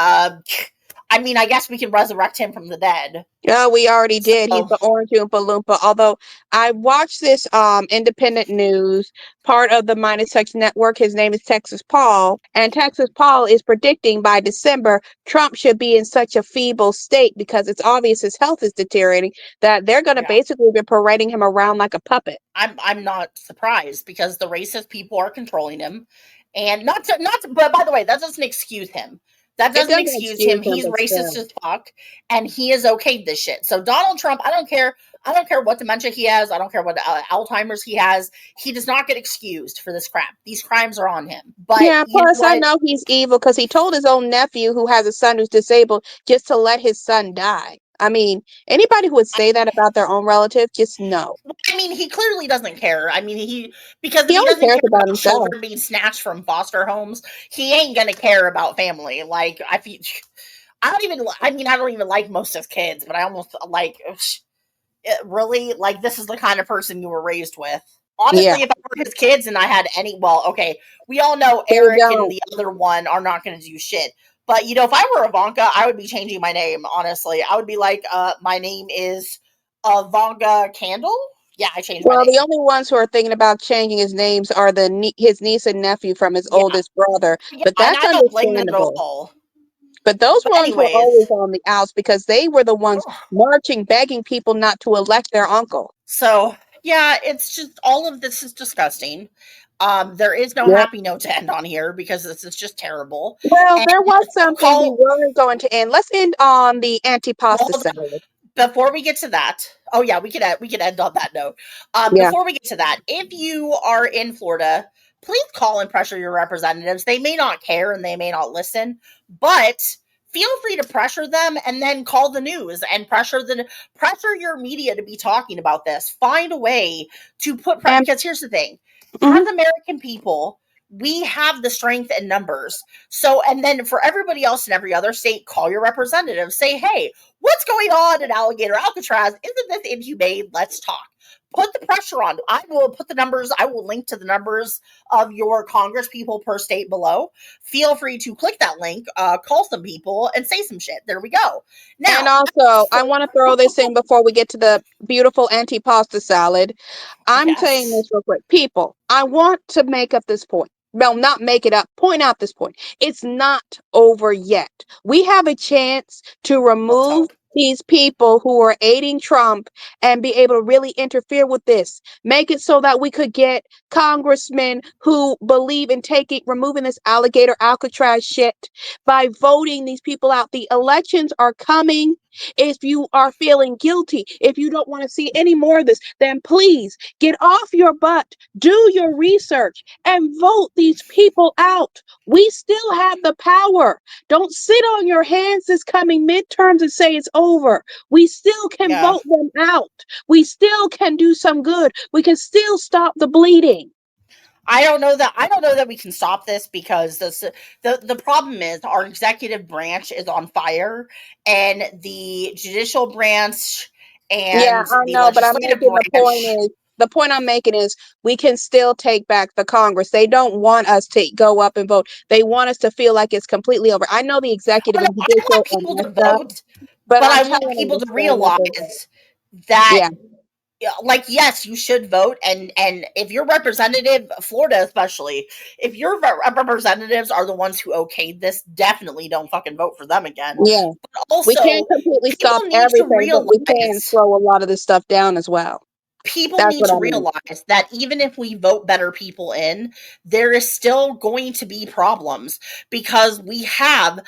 I mean, I guess we can resurrect him from the dead. Oh, we already did. He's So the Orange Oompa Loompa. Although I watched this independent news part of the Minus Sex Network. His name is Texas Paul, and Texas Paul is predicting by December Trump should be in such a feeble state because it's obvious his health is deteriorating that they're going to yeah. basically be parading him around like a puppet. I'm not surprised because the racist people are controlling him, and not to, but by the way, that doesn't excuse him. That It doesn't doesn't excuse excuse him. him, He's but racist still. as fuck, and he is okayed this shit. So Donald Trump, I don't care. I don't care what dementia he has. I don't care what Alzheimer's he has. He does not get excused for this crap. These crimes are on him. But Yeah, you know plus I what? know he's evil because he told his own nephew who has a son who's disabled just to let his son die. I mean, anybody who would say that about their own relative, just no. I mean, he clearly doesn't care. I mean, because if He he only doesn't cares care about about himself. children being snatched from foster homes, he ain't gonna care about family. Like I feel, I don't even. I mean, I don't even like most of his kids, but I almost like. Really, like, this is the kind of person you were raised with. Yeah, Honestly, if I were his kids and I had any, well, okay, we all know they Eric and don't. the other one are not going to do shit. But if I were Ivanka, I would be changing my name. Honestly, I would be like, my name is Ivanka Candle. Yeah, I changed my Well, the name. only ones who are thinking about changing his names are his niece and nephew from his Yeah, oldest brother, yeah, but and that's I don't blame them at understandable. all. But those But ones were anyways, always on the outs because they were the ones marching, begging people not to elect their uncle. so yeah, it's just all of this is disgusting. There is no Yep. happy note to end on here because this is just terrible. Well, And there was so something we were going to end. Let's end on the well, antipasta salad. before we get to that, oh yeah, we could end on that note. Yeah. Before we get to that, if you are in Florida, please call and pressure your representatives. They may not care and they may not listen, but feel free to pressure them and then call the news and pressure your media to be talking about this. Find a way to And because here's the thing. mhm. As American people, we have the strength in numbers. So, and then for everybody else in every other state, call your representative. Say, hey, what's going on in Alligator Alcatraz? Isn't this inhumane? Let's talk. Put the pressure on. I will put the numbers, I will link to the numbers of your Congress people per state below. Feel free to click that link, call some people, and say some shit. There we go. And Now, also, I want to throw this in before we get to the beautiful antipasta salad. I'm saying yes. this real quick. People, I want to make up this point. Well, not make it up, point out this point. It's not over yet. We have a chance to Let's remove hope. these people who are aiding Trump and be able to really interfere with this. Make it so that we could get congressmen who believe in removing this alligator Alcatraz shit by voting these people out. The elections are coming. If you are feeling guilty, if you don't want to see any more of this, then please get off your butt, do your research, and vote these people out. We still have the power. Don't sit on your hands this coming midterms and say it's over. We still can Yeah. vote them out. We still can do some good. We can still stop the bleeding. I don't know that we can stop this because the problem is our executive branch is on fire and the judicial branch Yeah, and I the know, but I'm legislative making branch. the point I'm making is we can still take back the Congress. They don't want us to go up and vote. They want us to feel like it's completely over. I know the Oh executive no, and I want judicial are people to messed up, vote, but but I'm I telling want them people to to stand up and vote. realize that Yeah. like yes, you should vote, and if your representative, Florida especially, if your representatives are the ones who okayed this, definitely don't fucking vote for them again. Yeah. But We can't also, completely people stop need to everything, but we can realize slow a lot of this stuff down as well. people That's need what to I mean. realize that even if we vote better people in, there is still going to be problems because we have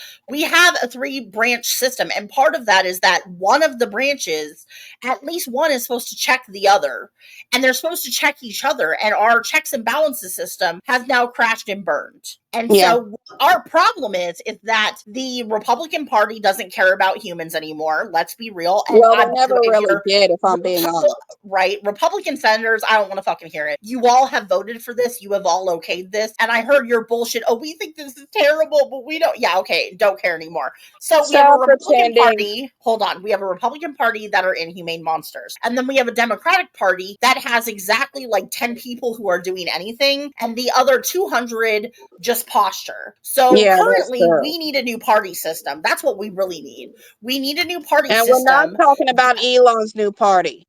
a three branch system, and part of that is that one of the branches, at least one, is supposed to check the other, and they're supposed to check each other, and our checks and balances system has now crashed and burned. And so our problem is that the Republican Party doesn't care about humans anymore. Let's be real. And Well, they by the never way, really did, if I'm being honest. Right? Republican senators, I don't want to fucking hear it. You all have voted for this. You have all okayed this. And I heard your bullshit. Oh, we think this is terrible, but we don't. Yeah, okay. Don't care anymore. So we have a Republican Party. Hold on. We have a Republican Party that are inhumane monsters. And then we have a Democratic Party that has exactly like 10 people who are doing anything. And the other 200 just posture. So currently we need a new party system. That's what we really need. We need a new party system. And we're not talking about Elon's new party.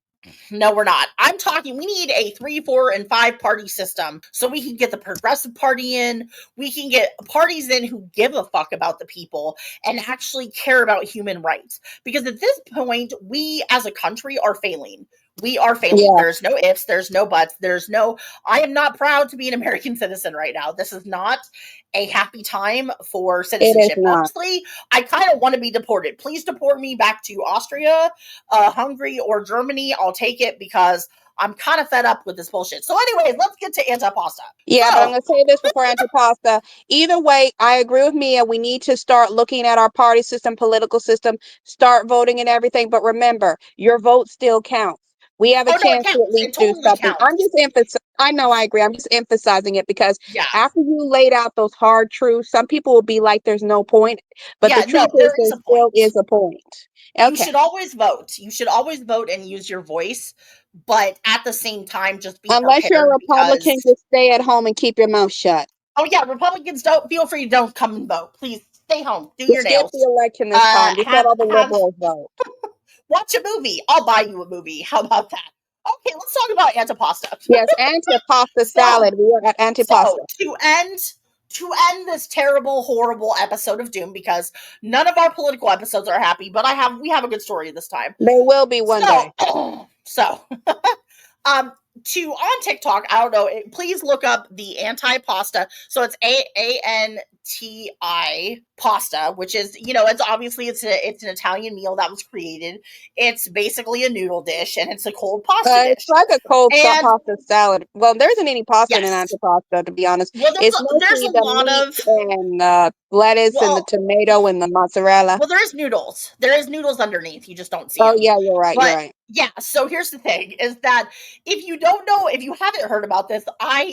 No, we're not. I'm talking, we need a 3, 4, and 5 party system so we can get the Progressive Party in. We can get parties in who give a fuck about the people and actually care about human rights. Because at this point, we as a country are failing. We are failing. Yeah. There's no ifs. There's no buts. I am not proud to be an American citizen right now. This is not a happy time for citizenship. Honestly, I kind of want to be deported. Please deport me back to Austria, Hungary, or Germany. I'll take it because I'm kind of fed up with this bullshit. So anyways, let's get to antipasta. Yeah, but I'm going to say this before antipasta. Either way, I agree with Mia. We need to start looking at our party system, political system, start voting and everything. But remember, your vote still counts. We have a chance to at least do something. I'm just emphasizing. I know, I agree. I'm just emphasizing it because after you laid out those hard truths, some people will be like, "There's no point," but the truth is, there still is a point. Okay. You should always vote. You should always vote and use your voice, but at the same time, just be unless you're a Republican, just stay at home and keep your mouth shut. Oh yeah, Republicans, don't feel free. Don't come and vote. Please stay home. Do your nails. Skip the election this time. Just let all the liberals vote. Watch a movie. I'll buy you a movie. How about that? Okay, let's talk about antipasta. Yes, antipasta salad. We are at antipasta. So to end this terrible, horrible episode of Doom, because none of our political episodes are happy, but we have a good story this time. They will be one day. So on TikTok, I don't know, please look up the antipasta. So it's ANTI pasta, which is, it's obviously it's an Italian meal that was created. It's basically a noodle dish, and it's a cold pasta dish. It's like a cold pasta salad. Well, there isn't any pasta in an antipasta, to be honest. Well, there's a lot of and lettuce and the tomato and the mozzarella. Well, there is noodles. There is noodles underneath. You just don't see them. Oh yeah, you're right. You're right. Yeah. So here's the thing: is that if you don't know, if you haven't heard about this,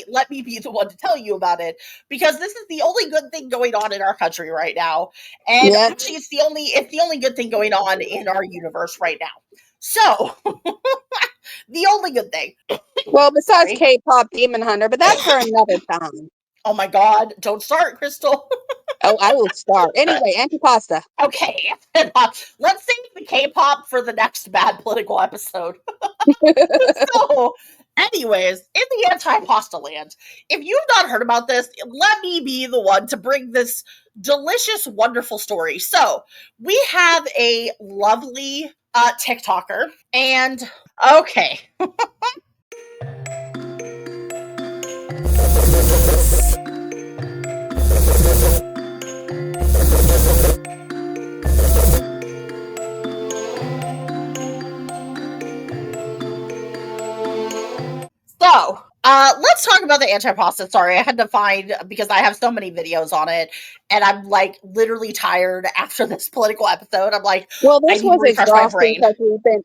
let me be the one to tell you about it, because this is the only good thing going on in our country right now, and actually, it's the only good thing going on in our universe right now. So, the only good thing. Well, besides K-pop Demon Hunter, but that's for another time. Oh my God! Don't start, Crystal. Oh, I will start. Anyway, antipasta. Okay. Let's save the K-pop for the next bad political episode. So, anyways, in the antipasta land, if you've not heard about this, let me be the one to bring this delicious, wonderful story. So, we have a lovely TikToker, and okay. So, let's talk about the antipasta. Sorry, I had to find, because I have so many videos on it, and I'm like literally tired after this political episode. I'm like, well, this was exhausting because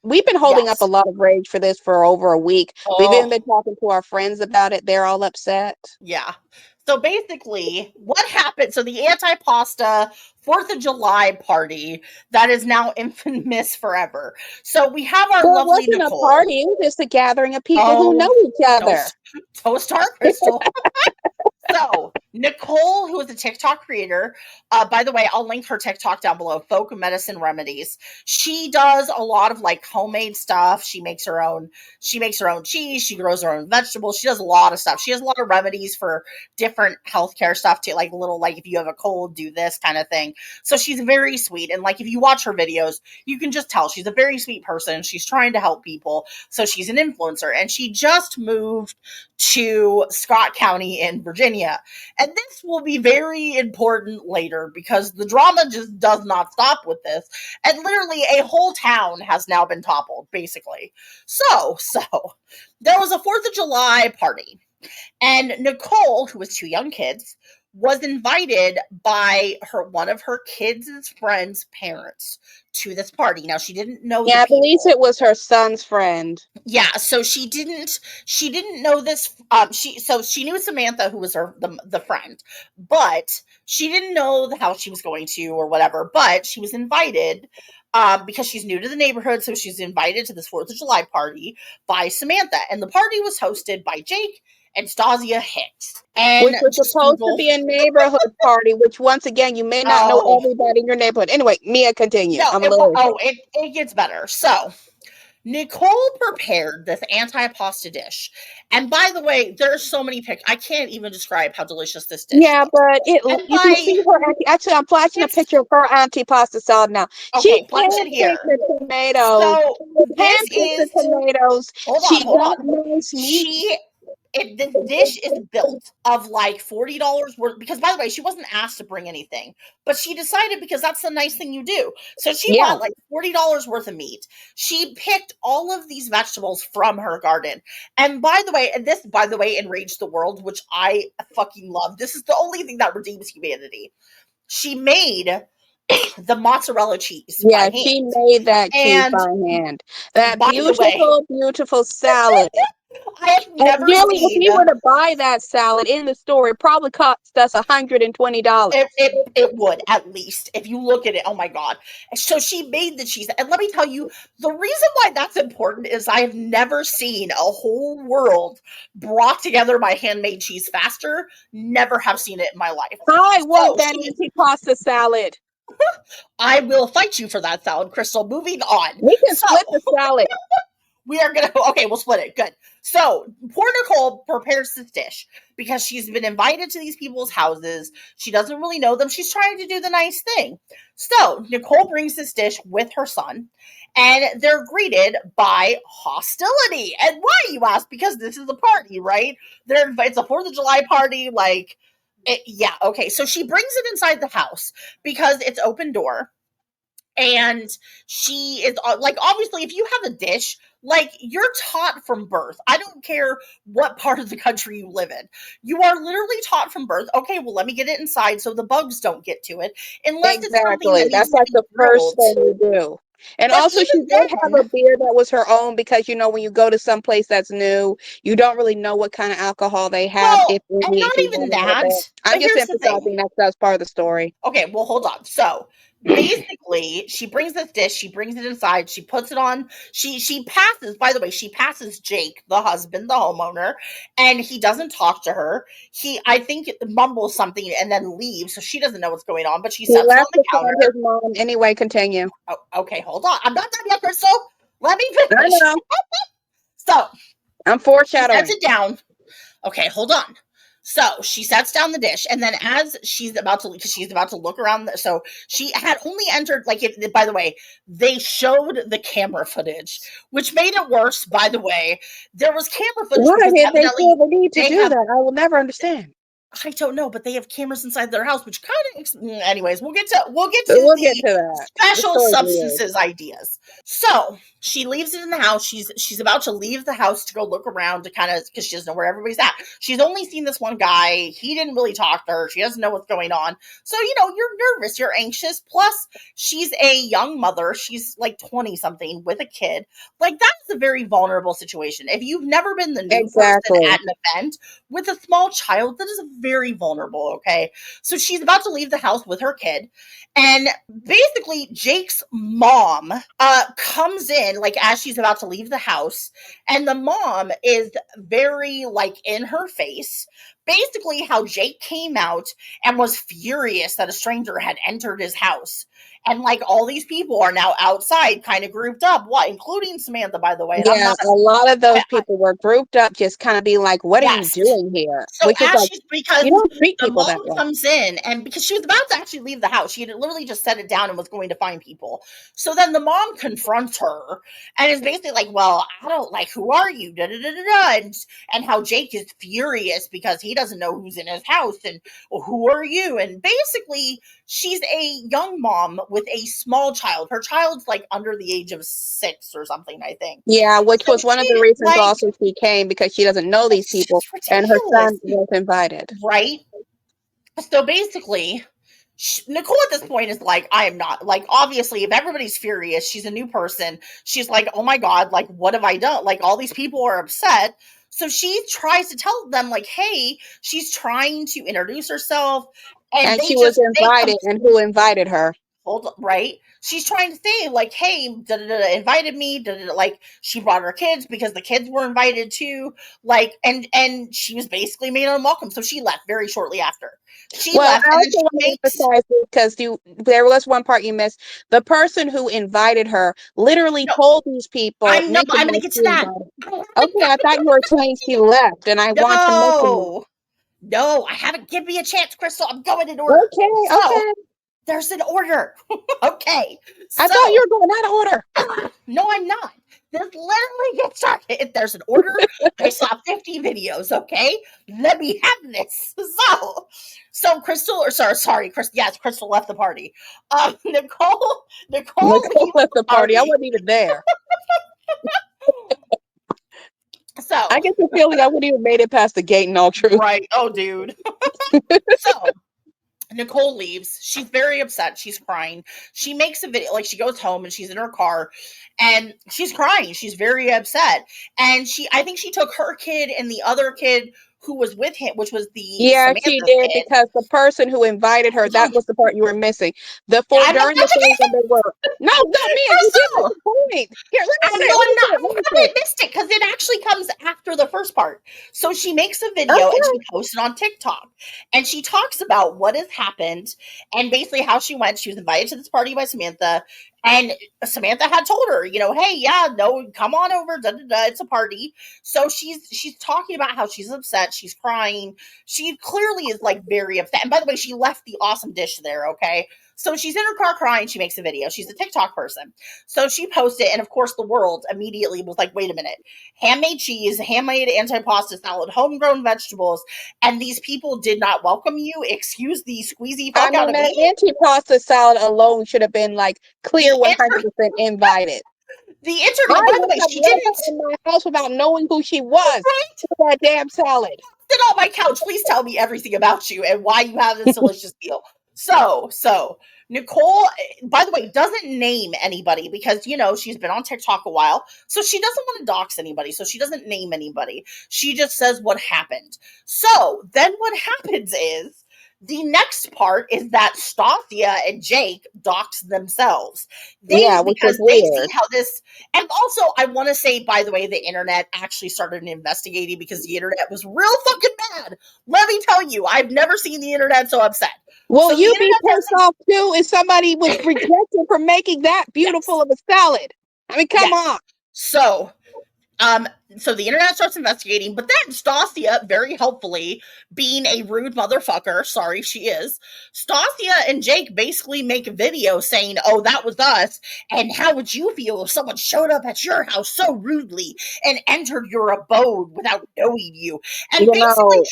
we've been holding up a lot of rage for this for over a week. We've even been talking to our friends about it. They're all upset. Yeah. So basically, what happened? So the antipasta 4th of July party that is now infamous forever. So we have our lovely Nicole. It wasn't a party; it was just a gathering of people who know each other. Toast our Crystal. So Nicole, who is a TikTok creator, by the way, I'll link her TikTok down below. Folk Medicine Remedies. She does a lot of like homemade stuff. She makes her own cheese. She grows her own vegetables. She does a lot of stuff. She has a lot of remedies for different healthcare stuff too, like little, like if you have a cold, do this kind of thing. So she's very sweet, and like if you watch her videos, you can just tell she's a very sweet person. She's trying to help people. So she's an influencer, and she just moved to Scott County in Virginia. And this will be very important later because the drama just does not stop with this. And literally a whole town has now been toppled, basically. So there was a 4th of July party. And Nicole, who has 2 young kids, was invited by one of her kids' friends' parents to this party. Now she didn't know the Yeah, I people. believe it was her son's friend. Yeah, so she didn't know this. She knew Samantha, who was the friend, but she didn't know the house she was going to or whatever. But she was invited because she's new to the neighborhood, so she's invited to this 4th of July party by Samantha, and the party was hosted by Jake and Stasia Hicks. And Which was just supposed to Google. be a neighborhood party, which once again, you may not know Oh everybody in your neighborhood. Anyway, Mia, continue. no! I'm a little. It gets better. So Nicole prepared this anti-pasta dish. And by the way, there's so many pictures. I can't even describe how delicious this dish Yeah, looks. but And you can see her actually, I'm flashing a it's picture of her antipasta salad now. She okay, flash it handpicked here. the tomatoes. So She this handpicked the is tomatoes. She hold got on. nice meat. This dish is built of like $40 worth, because by the way, she wasn't asked to bring anything, but she decided because that's the nice thing you do. So she Yeah. bought like $40 worth of meat. She picked all of these vegetables from her garden. And by the way, enraged the world, which I fucking love. This is the only thing that redeems humanity. She made the mozzarella cheese by Yeah, hand. she made that cheese And by hand. That by the way, beautiful, beautiful salad. I have And never really, if seen we were to buy that salad in the store, it probably cost us $120. it would, at least, if you look at it. Oh my god. So she made the cheese. And let me tell you, the reason why that's important is I have never seen a whole world brought together by handmade cheese faster. Never have seen it in my life. I want So that antipasta salad. I will fight you for that salad, Crystal. Moving on. We can So split the salad. we are gonna okay, we'll split it. Good. So poor Nicole prepares this dish because she's been invited to these people's houses. She doesn't really know them. She's trying to do the nice thing. So Nicole brings this dish with her son, and they're greeted by hostility. And why, you ask? Because this is a party, right? It's a 4th of July party, like yeah, okay. So she brings it inside the house because it's open door. And she is like, obviously, if you have a dish, like, you're taught from birth. I don't care what part of the country you live in. You are literally taught from birth. Okay, well, let me get it inside so the bugs don't get to it, unless it's something Exactly. that needs That's to like be the first grilled. thing you do. And But also, she even did have a then, beer that was her own because, when you go to some place that's new, you don't really know what kind of alcohol they have, well, if and any, not if you even want to know that. that. I'm But just here's the thing. emphasizing that's part of the story. Okay, well, hold on. So basically, she brings this dish, she brings it inside, she puts it on, she passes, by the way, she passes Jake, the husband, the homeowner, and he doesn't talk to her. He, I think, mumbles something and then leaves, so she doesn't know what's going on, but she He sets it on left the to find his counter. mom. Anyway, continue. Oh, okay, hold on. I'm not done yet, Crystal. Let me I finish. know. So I'm she sets foreshadowing. it down. Okay, hold on. So she sets down the dish, and then as she's about to, because she's about to look around, so she had only entered, like, by the way, they showed the camera footage, which made it worse. By the way, there was camera footage Why because did they evidently feel the need to they do have, that? I will never understand. I don't know, but they have cameras inside their house, which kind of, anyways, we'll get to But we'll get the to that. The special story's weird. substances ideas. So she leaves it in the house. She's about to leave the house to go look around to kind of, because she doesn't know where everybody's at. She's only seen this one guy. He didn't really talk to her. She doesn't know what's going on. So, you're nervous, you're anxious. Plus, she's a young mother. She's like 20 something with a kid. Like, that's a very vulnerable situation. If you've never been the new person Exactly. at an event with a small child, that is very vulnerable. Okay. So she's about to leave the house with her kid. And basically, Jake's mom comes in, like, as she's about to leave the house, and the mom is very, like, in her face. Basically, how Jake came out and was furious that a stranger had entered his house. And, like, all these people are now outside, kind of grouped up. What, including Samantha, by the way. And I'm Yeah, not, a lot of those people were grouped up, just kind of being like, what are you yes. doing here? So Which is as like, she's, because you don't treat the people mom that way. comes in, and because she was about to actually leave the house, she had literally just set it down and was going to find people. So then the mom confronts her and is basically like, well, I don't, like, who are you? Da, da, da, da, da. And how Jake is furious because he doesn't know who's in his house, and, well, who are you? And basically, she's a young mom with a small child. Her child's like under the age of 6 or something, I think. Yeah, which So was one of the she, reasons like, also she came, because she doesn't know these it's people, just and her ridiculous. son was invited. Right? So basically, Nicole at this point is like, I am not. Like, obviously, if everybody's furious, she's a new person. She's like, oh my God, like, what have I done? Like, all these people are upset. So she tries to tell them, like, hey, she's trying to introduce herself. And And they she was just, they come, invited, and who invited her? hold up, right? She's trying to say, like, hey, invited me, like, she brought her kids because the kids were invited too. Like, and she was basically made unwelcome. So she left very shortly after. She Well, left, I and then also she want to makes, emphasize because there was one part you missed. The person who invited her literally no, told these people, I'm no, make it I'm like gonna get she to that. invited. Okay, I thought you were saying she left, and I want to mention No, no, I haven't. Give me a chance, Crystal. I'm going in that. order. Okay, So okay. there's an order. Okay, I thought you so were going out of order. no, I'm not. This literally gets started. If there's an order, I saw 50 videos. Okay, let me have this. So Crystal, or sorry, Crystal. Yes, Crystal left the party. Nicole Nicole leaves left the the party. I party. wasn't even there. I So get the feeling I wouldn't even made it past the gate in all truth. right. Oh, dude. So Nicole leaves. She's very upset. She's crying. She makes a video, like she goes home and she's in her car and she's crying. She's very upset. And I think she took her kid and the other kid who was with him, which was the Yeah, she Samantha's did kid. because the person who invited her, that was the part you were missing. I'm not During the thing when they were, no, Mia, you did miss Crystal. the point. Here, let me I say know it, let me I'm say not. it, I'm let me gonna say it. miss it because it actually comes after the first part. So she makes a video and Okay. she posts it on TikTok, and she talks about what has happened and basically how she went. She was invited to this party by Samantha, and Samantha had told her, hey, yeah, no, come on over. Da, da, da, it's a party. So she's talking about how she's upset. She's crying. She clearly is like very upset. And by the way, she left the awesome dish there. Okay. So she's in her car crying. She makes a video. She's a TikTok person. So she posted, and of course, the world immediately was like, wait a minute, handmade cheese, handmade antipasta salad, homegrown vegetables, and these people did not welcome you. Excuse the squeezy I fuck out mean, of me. that antipasta salad alone should have been like The clear inter- 100% invited. the I internet, by the would way, have she let her didn't in my house without knowing who she was right with that damn salad. sit on my couch. Please tell me everything about you and why you have this delicious meal. So Nicole, by the way, doesn't name anybody because she's been on TikTok a while, so she doesn't want to dox anybody. So she doesn't name anybody. She just says what happened. So then what happens is the next part is that Stasia and Jake dox themselves. Yeah, which was Because they see weird. how this, and also I want to say, by the way, the internet actually started investigating because the internet was real fucking mad. Let me tell you, I've never seen the internet so upset. Will So the you be internet pissed starts, off too if somebody was rejected for making that beautiful yes, of a salad? I mean, come yes. on. So Um, so the internet starts investigating, but then Stasia, very helpfully, being a rude motherfucker, sorry, she is, Stasia and Jake basically make a video saying, oh, that was us, and how would you feel if someone showed up at your house so rudely and entered your abode without knowing you? And You basically know,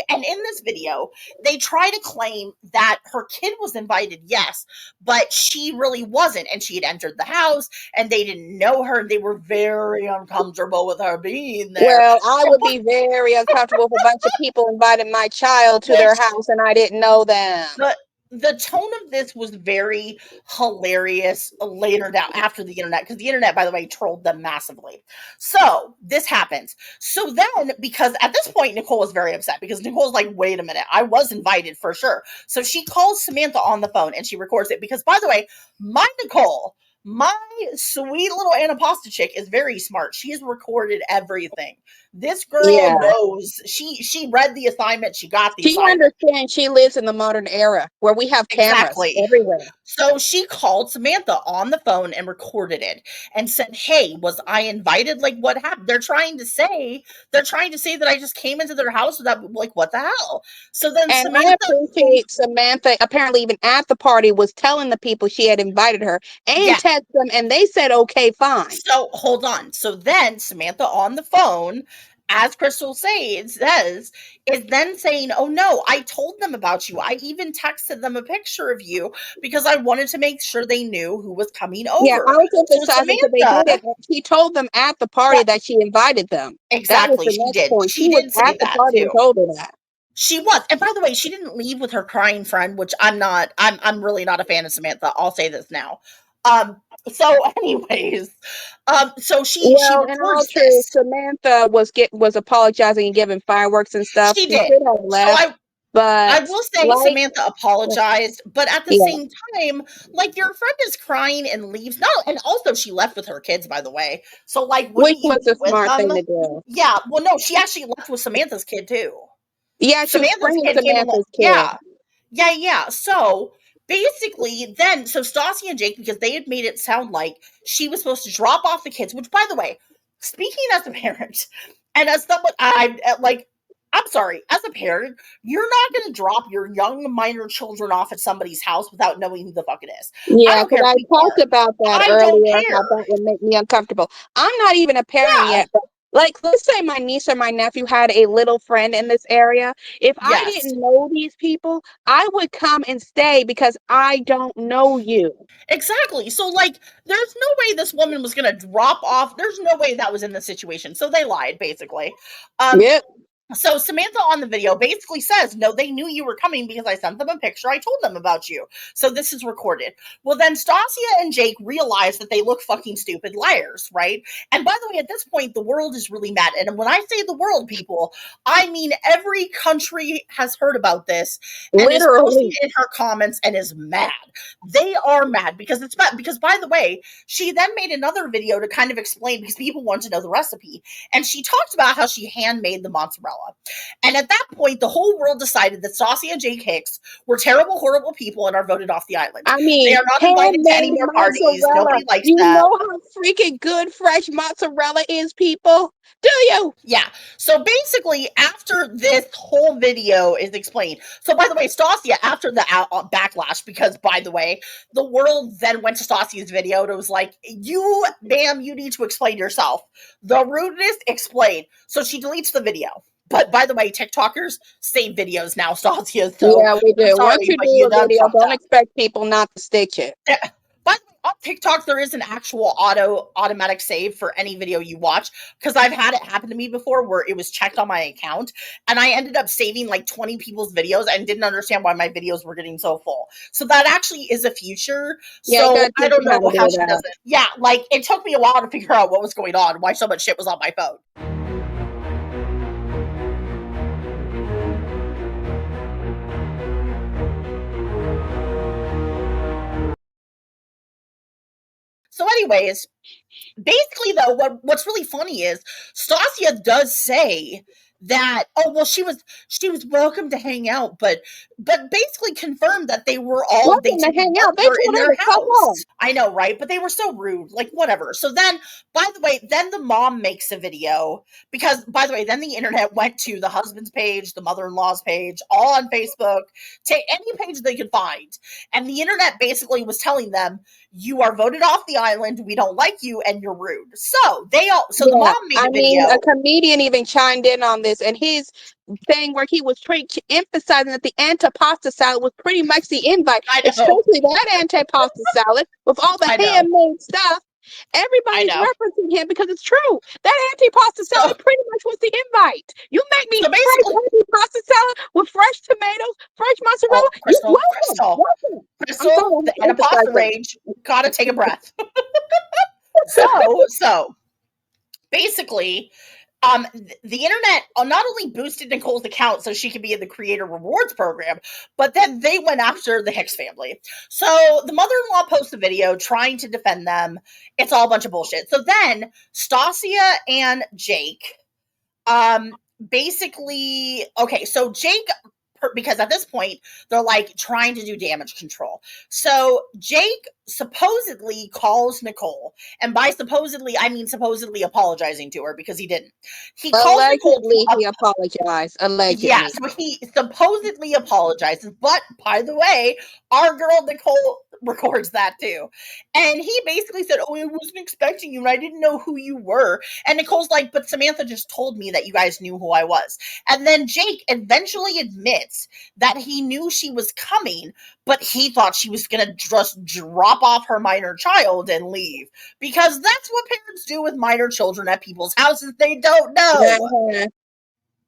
and in this video, they try to claim that her kid was invited, yes, but she really wasn't, and she had entered the house, and they didn't know her. They were very uncomfortable with her being there. well, I would be very uncomfortable if a bunch of people invited my child to their Which house and I didn't know them. the tone of this was very hilarious later down after the internet, because the internet, by the way, trolled them massively. So this happens. So then, because at this point Nicole is very upset because Nicole's like, wait a minute, I was invited for sure. So she calls Samantha on the phone and she records it because, by the way, my sweet little Anapasta chick is very smart. She has recorded everything. This girl Yeah. knows. She read the assignment. She got the She assignment. understands she lives in the modern era where we have cameras Exactly. everywhere. So she called Samantha on the phone and recorded it and said, "Hey, was I invited? Like, what happened?" They're trying to say that I just came into their house without, like, what the hell? So then And I Samantha, appreciate Samantha, apparently, even at the party, was telling the people she had invited her and yeah. text them, and they said, okay, fine. So hold on. So then Samantha on the phone, as Crystal says, is then saying, "Oh no, I told them about you. I even texted them a picture of you because I wanted to make sure they knew who was coming Yeah, I over." was So emphasizing because they did Samantha, it. She told them at the party right, that she invited them. That was exactly, the she next did. point. She She was did say at the that party too. and told her that. She was. And by the way, she didn't leave with her crying friend, which I'm really not a fan of Samantha. I'll say this now. So anyways, so she Well, in all records truth, this. Samantha was apologizing and giving fireworks and stuff. She She did. should have So left, I but will say like, Samantha apologized, but at the yeah, same time, like your friend is crying and leaves. No, and also she left with her kids, by the way. So like, which wouldn't you was be a with smart them? thing to do. Yeah. Well, no, she actually left with Samantha's kid too. Yeah, she was Samantha's bringing kid came along. Samantha's kid. Yeah. Yeah, yeah. So basically, then so Stassi and Jake, because they had made it sound like she was supposed to drop off the kids. Which, by the way, speaking as a parent and as someone, I like. I'm sorry, as a parent, you're not going to drop your young minor children off at somebody's house without knowing who the fuck it is. I Yeah, don't because care I who you talked are. about that I don't earlier, how care. that would make me uncomfortable. I'm not even a parent Yeah. yet, but like, let's say my niece or my nephew had a little friend in this area. If I Yes. didn't know these people, I would come and stay because I don't know you. Exactly. So, like, there's no way this woman was going to drop off. There's no way that was in the situation. So they lied, basically. Um, Yep. So Samantha on the video basically says, no, they knew you were coming because I sent them a picture. I told them about you. So this is recorded. Well, then Stasia and Jake realize that they look fucking stupid liars, right? And by the way, at this point, the world is really mad. And when I say the world, people, I mean every country has heard about this and is posting Literally. in her comments and is mad. They are mad because it's bad. Because by the way, she then made another video to kind of explain because people want to know the recipe. And she talked about how she handmade the mozzarella. And at that point, the whole world decided that Saucy and Jake Hicks were terrible, horrible people and are voted off the island. I They mean, are not invited to any handmade more parties. mozzarella. Nobody likes You them. know how freaking good fresh mozzarella is, people? Do you? Yeah. So basically, after this whole video is explained, so by the way, Stasia, after the backlash, because by the way, the world then went to Stasia's video and it was like, you, ma'am, you need to explain yourself. The rudeness, explain. So she deletes the video. But by the way, TikTokers save videos now, Stasia. So Yeah, we I'm do. Once sorry, you but do you a done video, fucked don't up. expect people not to stitch it. By the way, on TikTok, there is an actual automatic save for any video you watch because I've had it happen to me before where it was checked on my account and I ended up saving like 20 people's videos and didn't understand why my videos were getting so full. So that actually is a feature. Yeah, you So gotta I teach don't them how know to how do she does that. it. Yeah, like it took me a while to figure out what was going on, why so much shit was on my phone. So, anyways, basically though, what's really funny is Stasia does say that she was welcome to hang out, but basically confirmed that they Welcome to didn't hang want out. They her told in her their to come house. on. I know, right? But they were so rude, like whatever. So then, by the way, then the mom makes a video because by the way, then the internet went to the husband's page, the mother-in-law's page, all on Facebook, to any page they could find. And the internet basically was telling them, you are voted off the island. We don't like you, and you're rude. So the Yeah, mom made I a mean, a video. comedian even chimed in on this, and his thing where he was emphasizing that the antipasta salad was pretty much the invite, I know, especially that antipasta salad with all the I know, handmade stuff. I Everybody's know. referencing him because it's true. That antipasta So salad pretty much was the invite. You make me so fresh basically, antipasta salad with fresh tomatoes, fresh oh, mozzarella. You Crystal, welcome, Crystal, welcome. I'm sorry, Crystal, I the have to emphasize antipasta that. rage. Gotta take a breath. So basically, the internet not only boosted Nicole's account so she could be in the creator rewards program, but then they went after the Hicks family. So the mother-in-law posts a video trying to defend them. It's all a bunch of bullshit. So then Stasia and Jake, um, basically, okay, so Jake, because at this point they're like trying to do damage control. So Jake supposedly calls Nicole, and by supposedly I mean supposedly apologizing to her because he didn't. He calls Nicole Allegedly, to he apologized. yeah, Allegedly. so he supposedly apologizes, but by the way, our girl Nicole records that too. And he basically said, oh, I wasn't expecting you and I didn't know who you were. And Nicole's like, but Samantha just told me that you guys knew who I was. And then Jake eventually admits that he knew she was coming, but he thought she was going to just drop off her minor child and leave. Because that's what parents do with minor children at people's houses they don't know. Uh-huh.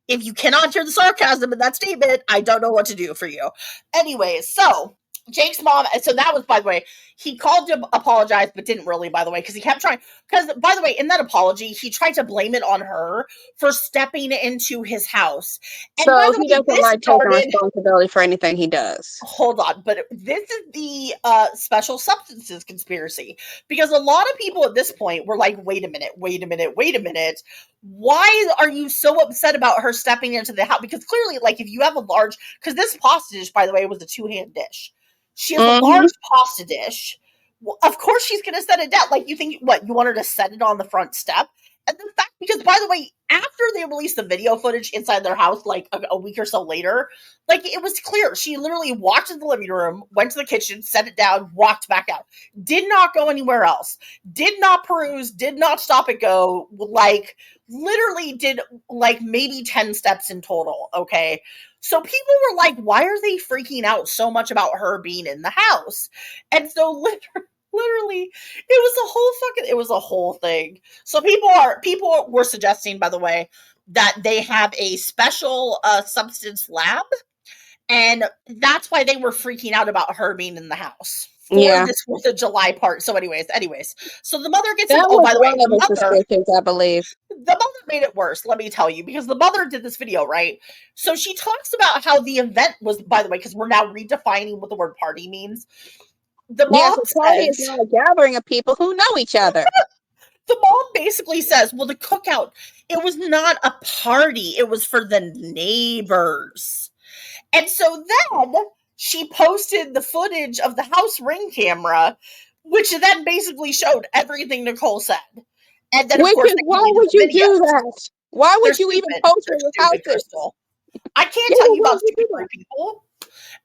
If you cannot hear the sarcasm in that statement, I don't know what to do for you. Anyways, so Jake's mom, so that was, by the way, he called to apologize, but didn't really, by the way, because he kept trying. Because, by the way, in that apology, he tried to blame it on her for stepping into his house. And by So the he way, doesn't this like taking started. responsibility for anything he does. Hold on, but this is the special substances conspiracy, because a lot of people at this point were like, wait a minute, why are you so upset about her stepping into the house? Because clearly, like, if you have a large, because this pasta dish, by the way, was a 2-hand dish. She has a large pasta dish. Well, of course she's going to set it down. Like, you think, what, you want her to set it on the front step? And the fact, because by the way, after they released the video footage inside their house, like a week or so later, like, it was clear. She literally walked in the living room, went to the kitchen, set it down, walked back out. Did not go anywhere else. Did not peruse, did not stop and go. Like, literally did, like, maybe 10 steps in total, okay? So people were like, why are they freaking out so much about her being in the house? And so literally, it was a whole thing. So people were suggesting, by the way, that they have a special substance lab, and that's why they were freaking out about her being in the house for this 4th of July part. So anyways, so the mother gets that in. Oh, was by the way, one of the suspicions, I believe. The mother made it worse, let me tell you, because the mother did this video, right? So she talks about how the event was, by the way, because we're now redefining what the word party means. The mom so party is not a gathering of people who know each other. The mom basically says, well, the cookout, it was not a party. It was for the neighbors. And so then she posted the footage of the house ring camera, which then basically showed everything Nicole said. And then, of course, why would you do that? Why would you even post your house? Crystal. I can't tell you about stupid people.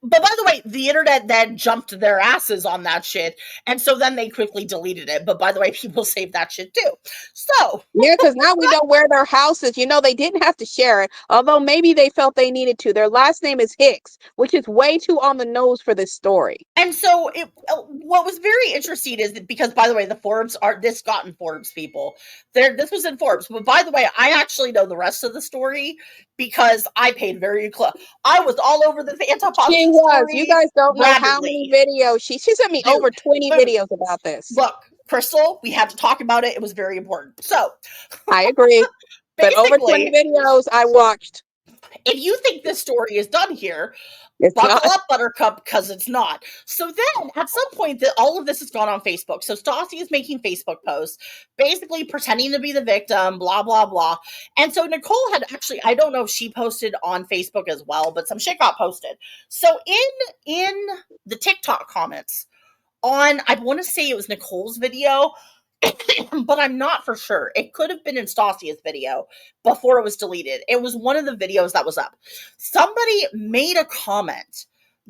But by the way, the internet then jumped their asses on that shit, and so then they quickly deleted it. But by the way, people saved that shit too. So yeah, because now we know where their house is. You know, they didn't have to share it, although maybe they felt they needed to. Their last name is Hicks, which is way too on the nose for this story. And so what was very interesting is that, because, by the way, the Forbes are, this got in Forbes, people. This was in Forbes. But by the way, I actually know the rest of the story because I paid very close. I was all over the anti-pasta She was. You guys don't know how many videos. She sent me over 20 videos about this. Look, Crystal, we have to talk about it. It was very important. So I agree. But over 20 videos I watched. If you think this story is done here, buckle up, Buttercup, because it's not. So then, at some point, all of this has gone on Facebook. So Stassi is making Facebook posts, basically pretending to be the victim, blah, blah, blah. And so Nicole had actually, I don't know if she posted on Facebook as well, but some shit got posted. So in the TikTok comments on, I want to say it was Nicole's video, but I'm not for sure. It could have been in Stassi's video before it was deleted. It was one of the videos that was up. Somebody made a comment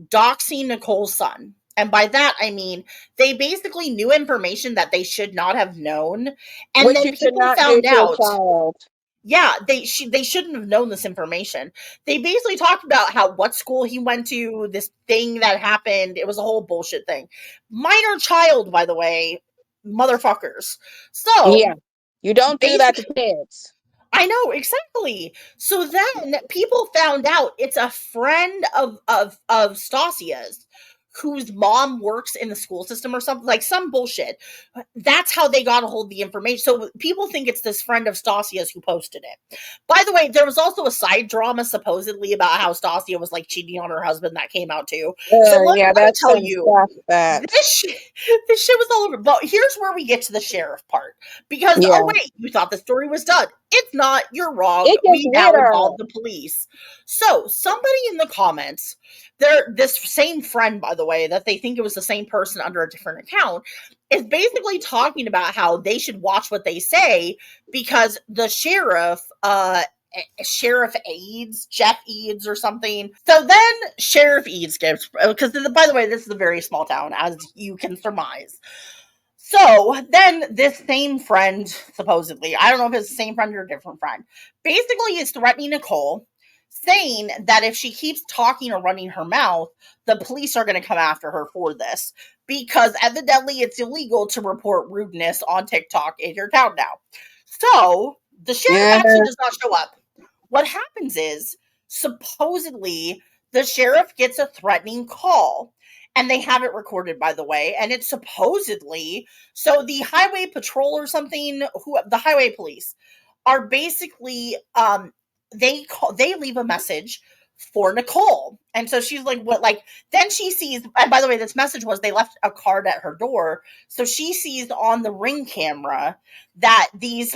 doxing Nicole's son. And by that, I mean, they basically knew information that they should not have known. And then people found out. Yeah, they shouldn't have known this information. They basically talked about how, what school he went to, this thing that happened. It was a whole bullshit thing. Minor child, by the way. Motherfuckers. So yeah, you don't do that to kids. I know, exactly. So then people found out it's a friend of Stasia's whose mom works in the school system or something, like some bullshit. That's how they got a hold of the information. So people think it's this friend of Stasia's who posted it. By the way, there was also a side drama supposedly about how Stasia was like cheating on her husband that came out too. So let me tell you, this shit was all over. But here's where we get to the sheriff part. Because, oh wait, you thought the story was done. It's not. You're wrong. We now involve the police. So somebody in the comments, this same friend, by the way, that they think it was the same person under a different account, is basically talking about how they should watch what they say because the sheriff, Sheriff Eads, Jeff Eads or something. So then Sheriff Eads gives, because by the way, this is a very small town, as you can surmise. So then this same friend, supposedly, I don't know if it's the same friend or a different friend, basically is threatening Nicole, saying that if she keeps talking or running her mouth, the police are going to come after her for this, because evidently it's illegal to report rudeness on TikTok in your town now. So the sheriff actually does not show up. what happens is, supposedly, the sheriff gets a threatening call. And they have it recorded, by the way. And it's supposedly, so the highway patrol or something, the highway police are basically, they leave a message for Nicole. And so she's like, what, like, then she sees, and by the way, this message was they left a card at her door. So she sees on the Ring camera that these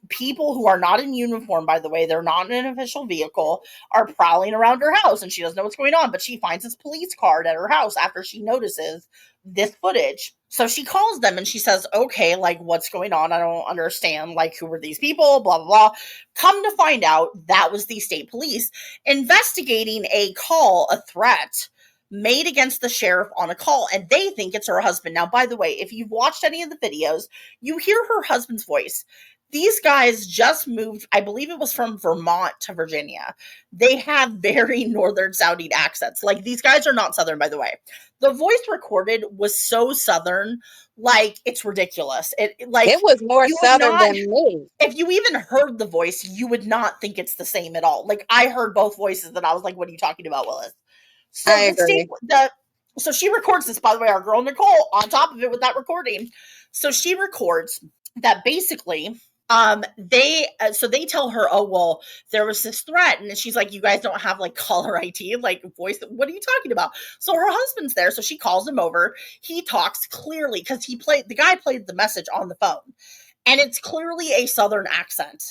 people who are not in uniform, by the way, they're not in an official vehicle, are prowling around her house, and she doesn't know what's going on, but she finds this police card at her house after she notices this footage. So she calls them and she says, okay, like, what's going on? I don't understand. Like, who were these people? Blah, blah, blah. Come to find out, that was the state police investigating a call, a threat made against the sheriff on a call, and they think it's her husband. Now, by the way, if you've watched any of the videos, you hear her husband's voice. These guys just moved, I believe it was from Vermont to Virginia. They have very northern sounding accents. Like, these guys are not Southern, by the way. The voice recorded was so Southern, like, it's ridiculous. It was more Southern than me. If you even heard the voice, you would not think it's the same at all. Like, I heard both voices and I was like, what are you talking about, Willis? So I agree. So she records this, by the way, our girl Nicole, on top of it with that recording. So she records that basically, they tell her, oh, well, there was this threat, and she's like, you guys don't have like caller ID, like voice, what are you talking about? So her husband's there, so she calls him over. He talks clearly, because the guy played the message on the phone, and it's clearly a Southern accent.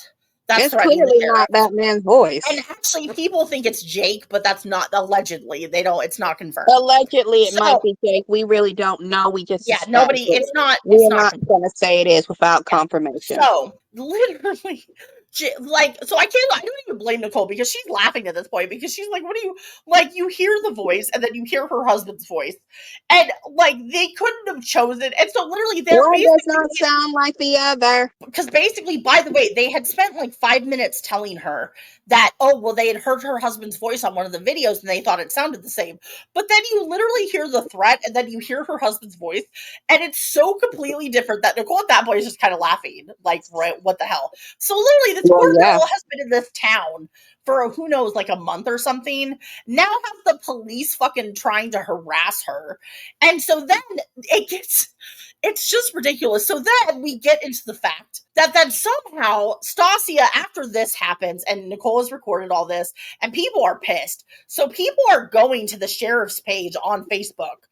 That's clearly not that man's voice. And actually, people think it's Jake, but that's not, allegedly. It's not confirmed. Allegedly, it might be Jake. We really don't know. We just nobody. It's not. We're not going to say it is without confirmation. So literally, like, so I don't even blame Nicole, because she's laughing at this point, because she's like, what do you, like, you hear the voice and then you hear her husband's voice, and like, they couldn't have chosen, and so literally one does not sound like the other, because basically, by the way, they had spent like 5 minutes telling her that, oh, well, they had heard her husband's voice on one of the videos and they thought it sounded the same, but then you literally hear the threat and then you hear her husband's voice, and it's so completely different that Nicole at that point is just kind of laughing, like, right, what the hell? So literally, this poor girl has been in this town for who knows, like a month or something, now have the police fucking trying to harass her, and so then it's just ridiculous. So then we get into the fact that then somehow Stasia, after this happens, and Nicole has recorded all this, and people are pissed. So people are going to the sheriff's page on Facebook,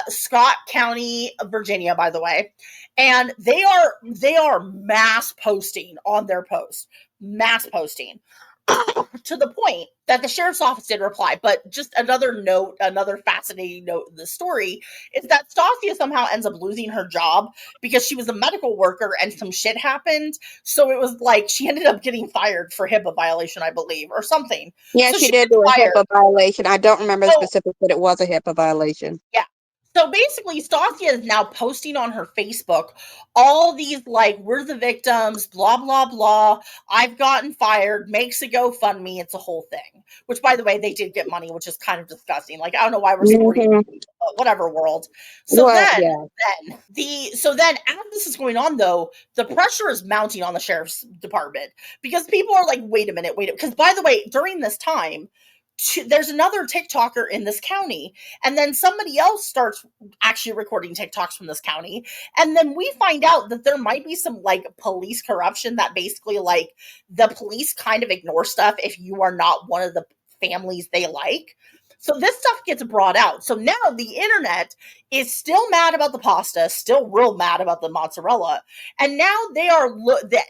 Scott County, Virginia, by the way, and they are mass posting on their post, mass posting. To the point that the sheriff's office did reply. But just another fascinating note in the story is that Stasia somehow ends up losing her job because she was a medical worker and some shit happened. So it was like she ended up getting fired for HIPAA violation, I believe, or something. Yeah, so she did do a HIPAA violation. I don't remember the specifics, but it was a HIPAA violation. Yeah. So basically, Stasia is now posting on her Facebook all these, like, we're the victims, blah, blah, blah. I've gotten fired, makes a GoFundMe. It's a whole thing. Which, by the way, they did get money, which is kind of disgusting. Like, I don't know why we're supporting whatever world. So then as this is going on, though, the pressure is mounting on the sheriff's department. Because people are like, wait a minute. Because, by the way, during this time, there's another TikToker in this county, and then somebody else starts actually recording TikToks from this county, and then we find out that there might be some like police corruption, that basically like the police kind of ignore stuff if you are not one of the families they like. So this stuff gets brought out. So now the internet is still mad about the pasta, still real mad about the mozzarella. And now they are,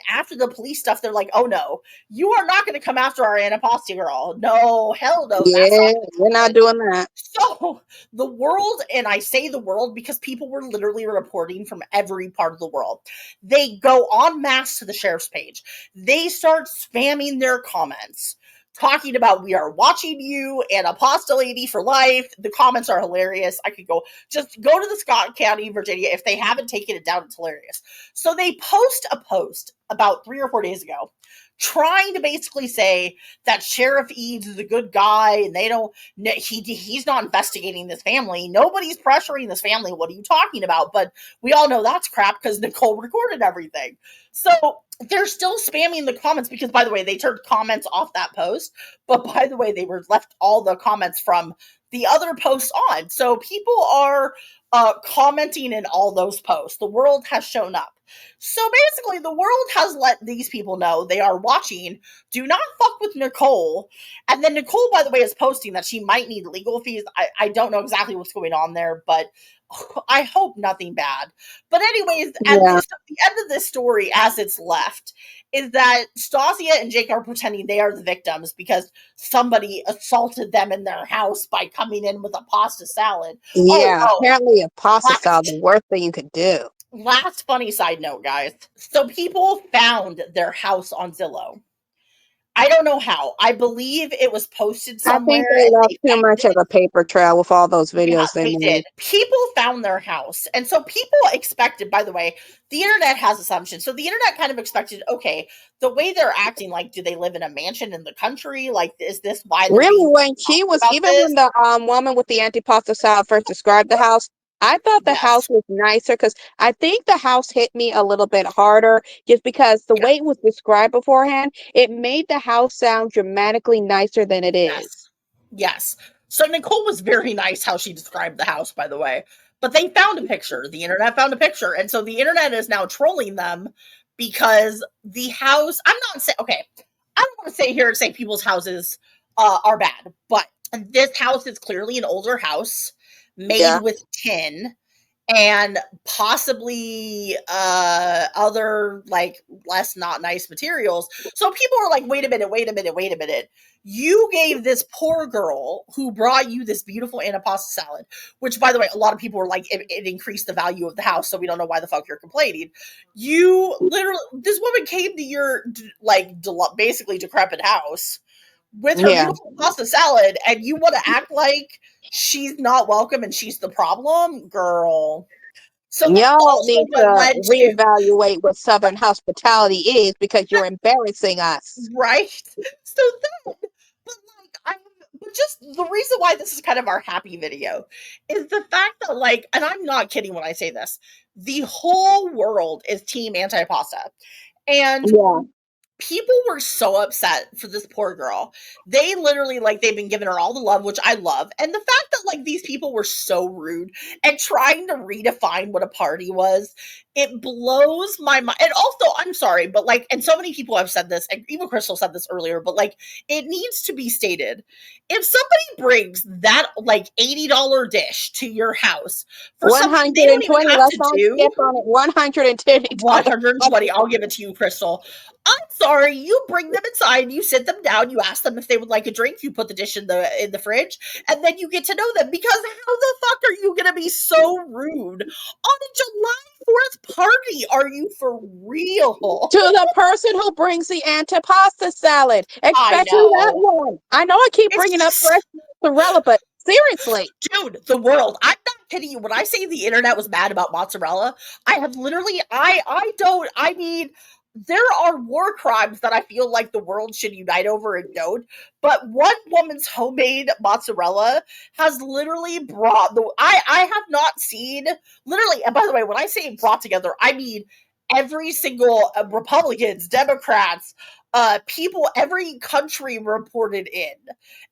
after the police stuff, they're like, oh no, you are not going to come after our antipasti girl. No, hell no. Yeah, we're not doing that. So the world, and I say the world because people were literally reporting from every part of the world. They go en masse to the sheriff's page. They start spamming their comments, talking about, we are watching you and a pasta lady for life. The comments are hilarious. I could just go to the Scott County, Virginia. If they haven't taken it down, it's hilarious. So they post a post about 3 or 4 days ago trying to basically say that Sheriff Eads is a good guy and he's not investigating this family. Nobody's pressuring this family. What are you talking about? But we all know that's crap because Nicole recorded everything. So they're still spamming the comments because, by the way, they turned comments off that post. But by the way, they were left all the comments from the other posts on. So people are commenting in all those posts. The world has shown up. So basically, the world has let these people know they are watching. Do not fuck with Nicole. And then Nicole, by the way, is posting that she might need legal fees. I don't know exactly what's going on there, but I hope nothing bad. But anyways, at the end of this story, as it's left, is that Stasia and Jake are pretending they are the victims because somebody assaulted them in their house by coming in with a pasta salad. Yeah, apparently a pasta salad, the worst thing you could do. Last funny side note, guys. So people found their house on Zillow. I don't know how. I believe it was posted somewhere. I think they left too much of a paper trail with all those videos they made. People found their house. And so people expected, by the way, the internet has assumptions. So the internet kind of expected, okay, the way they're acting, like, do they live in a mansion in the country? Like, is this why? Really, when she was, even when the woman with the antipasta salad first described the house, I thought the house was nicer because I think the house hit me a little bit harder just because the way it was described beforehand, it made the house sound dramatically nicer than it is. Yes. So Nicole was very nice how she described the house, by the way. But they found a picture. The internet found a picture. And so the internet is now trolling them because the house, I'm not saying, okay, I don't want to say here and say people's houses are bad, but this house is clearly an older house made with tin and possibly other like less not nice materials. So people are like, wait a minute. You gave this poor girl who brought you this beautiful antipasta salad, which, by the way, a lot of people were like, it increased the value of the house, so we don't know why the fuck you're complaining. You literally, this woman came to your like basically decrepit house with her beautiful pasta salad, and you want to act like she's not welcome and she's the problem, girl. So y'all need to reevaluate what Southern hospitality is because you're embarrassing us, right? So then, but just the reason why this is kind of our happy video is the fact that, like, and I'm not kidding when I say this, the whole world is team antipasta, and people were so upset for this poor girl. They literally, like, they've been giving her all the love, which I love. And the fact that, like, these people were so rude and trying to redefine what a party was, it blows my mind. And also, I'm sorry, but, like, and so many people have said this, and even Crystal said this earlier, but, like, it needs to be stated. If somebody brings that, like, $80 dish to your house for something they don't even have to do, $120, I'll give it to you, Crystal. I'm sorry, you bring them inside, you sit them down, you ask them if they would like a drink, you put the dish in the fridge, and then you get to know them, because how the fuck are you gonna be so rude on a July 4th party? Are you for real? To the person who brings the antipasta salad, especially that one. I know I keep bringing up fresh mozzarella, but seriously. Dude, the world, I'm not kidding you. When I say the internet was mad about mozzarella, I have literally, I mean, there are war crimes that I feel like the world should unite over and don't. But one woman's homemade mozzarella has literally brought I have not seen, literally, and by the way, when I say brought together, I mean every single Republicans, Democrats, people, every country reported in.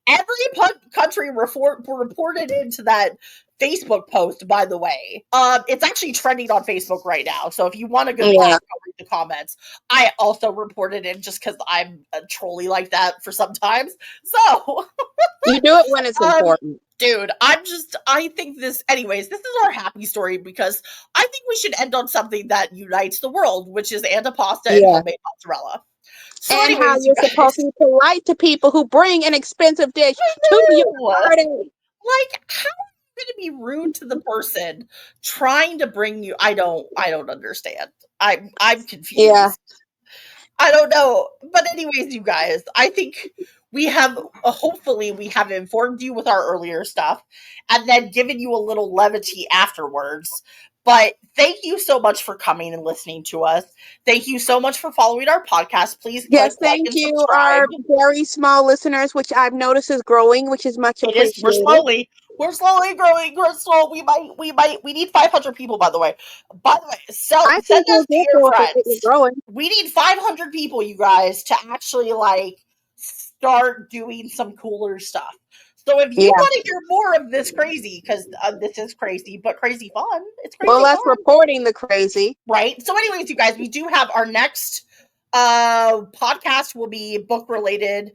Every country reported into that Facebook post, by the way. It's actually trending on Facebook right now. So if you want to go read the comments, I also reported in just because I'm a trolley like that for sometimes. So you do it when it's important. Dude, I think this, anyways, this is our happy story because I think we should end on something that unites the world, which is antipasta and homemade mozzarella. So and anyways, how you're supposed to be polite to people who bring an expensive dish to your party. Like, how are you going to be rude to the person trying to bring you? I don't understand. I'm confused. Yeah. I don't know. But anyways, you guys, I think we have, hopefully we have informed you with our earlier stuff and then given you a little levity afterwards. But thank you so much for coming and listening to us. Thank you so much for following our podcast. Please click Yes, like thank and you, subscribe. our very small listeners, which I've noticed is growing, which is much It is. appreciated. We're slowly growing, Crystal. We need 500 people, by the way. So I send think we'll us to get your there if we're friends. growing. We need 500 people, you guys, to actually like start doing some cooler stuff. So if you Yeah. want to hear more of this crazy, because this is crazy, but crazy fun. It's Well, crazy us fun, reporting the crazy. right? So, anyways, you guys, we do have our next podcast will be book related.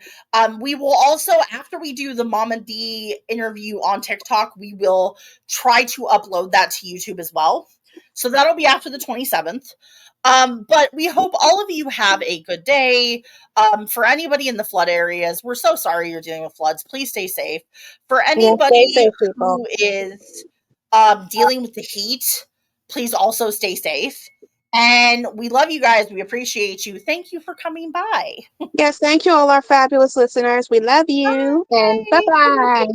We will also, after we do the Mama D interview on TikTok, we will try to upload that to YouTube as well. So that'll be after the 27th. But we hope all of you have a good day. For anybody in the flood areas, we're so sorry you're dealing with floods. Please stay safe. For Yeah, stay anybody safe, people. who is dealing with the heat, please also stay safe. And we love you guys. We appreciate you. Thank you for coming by. Yes, thank you, all our fabulous listeners. We love you, and bye Bye. bye.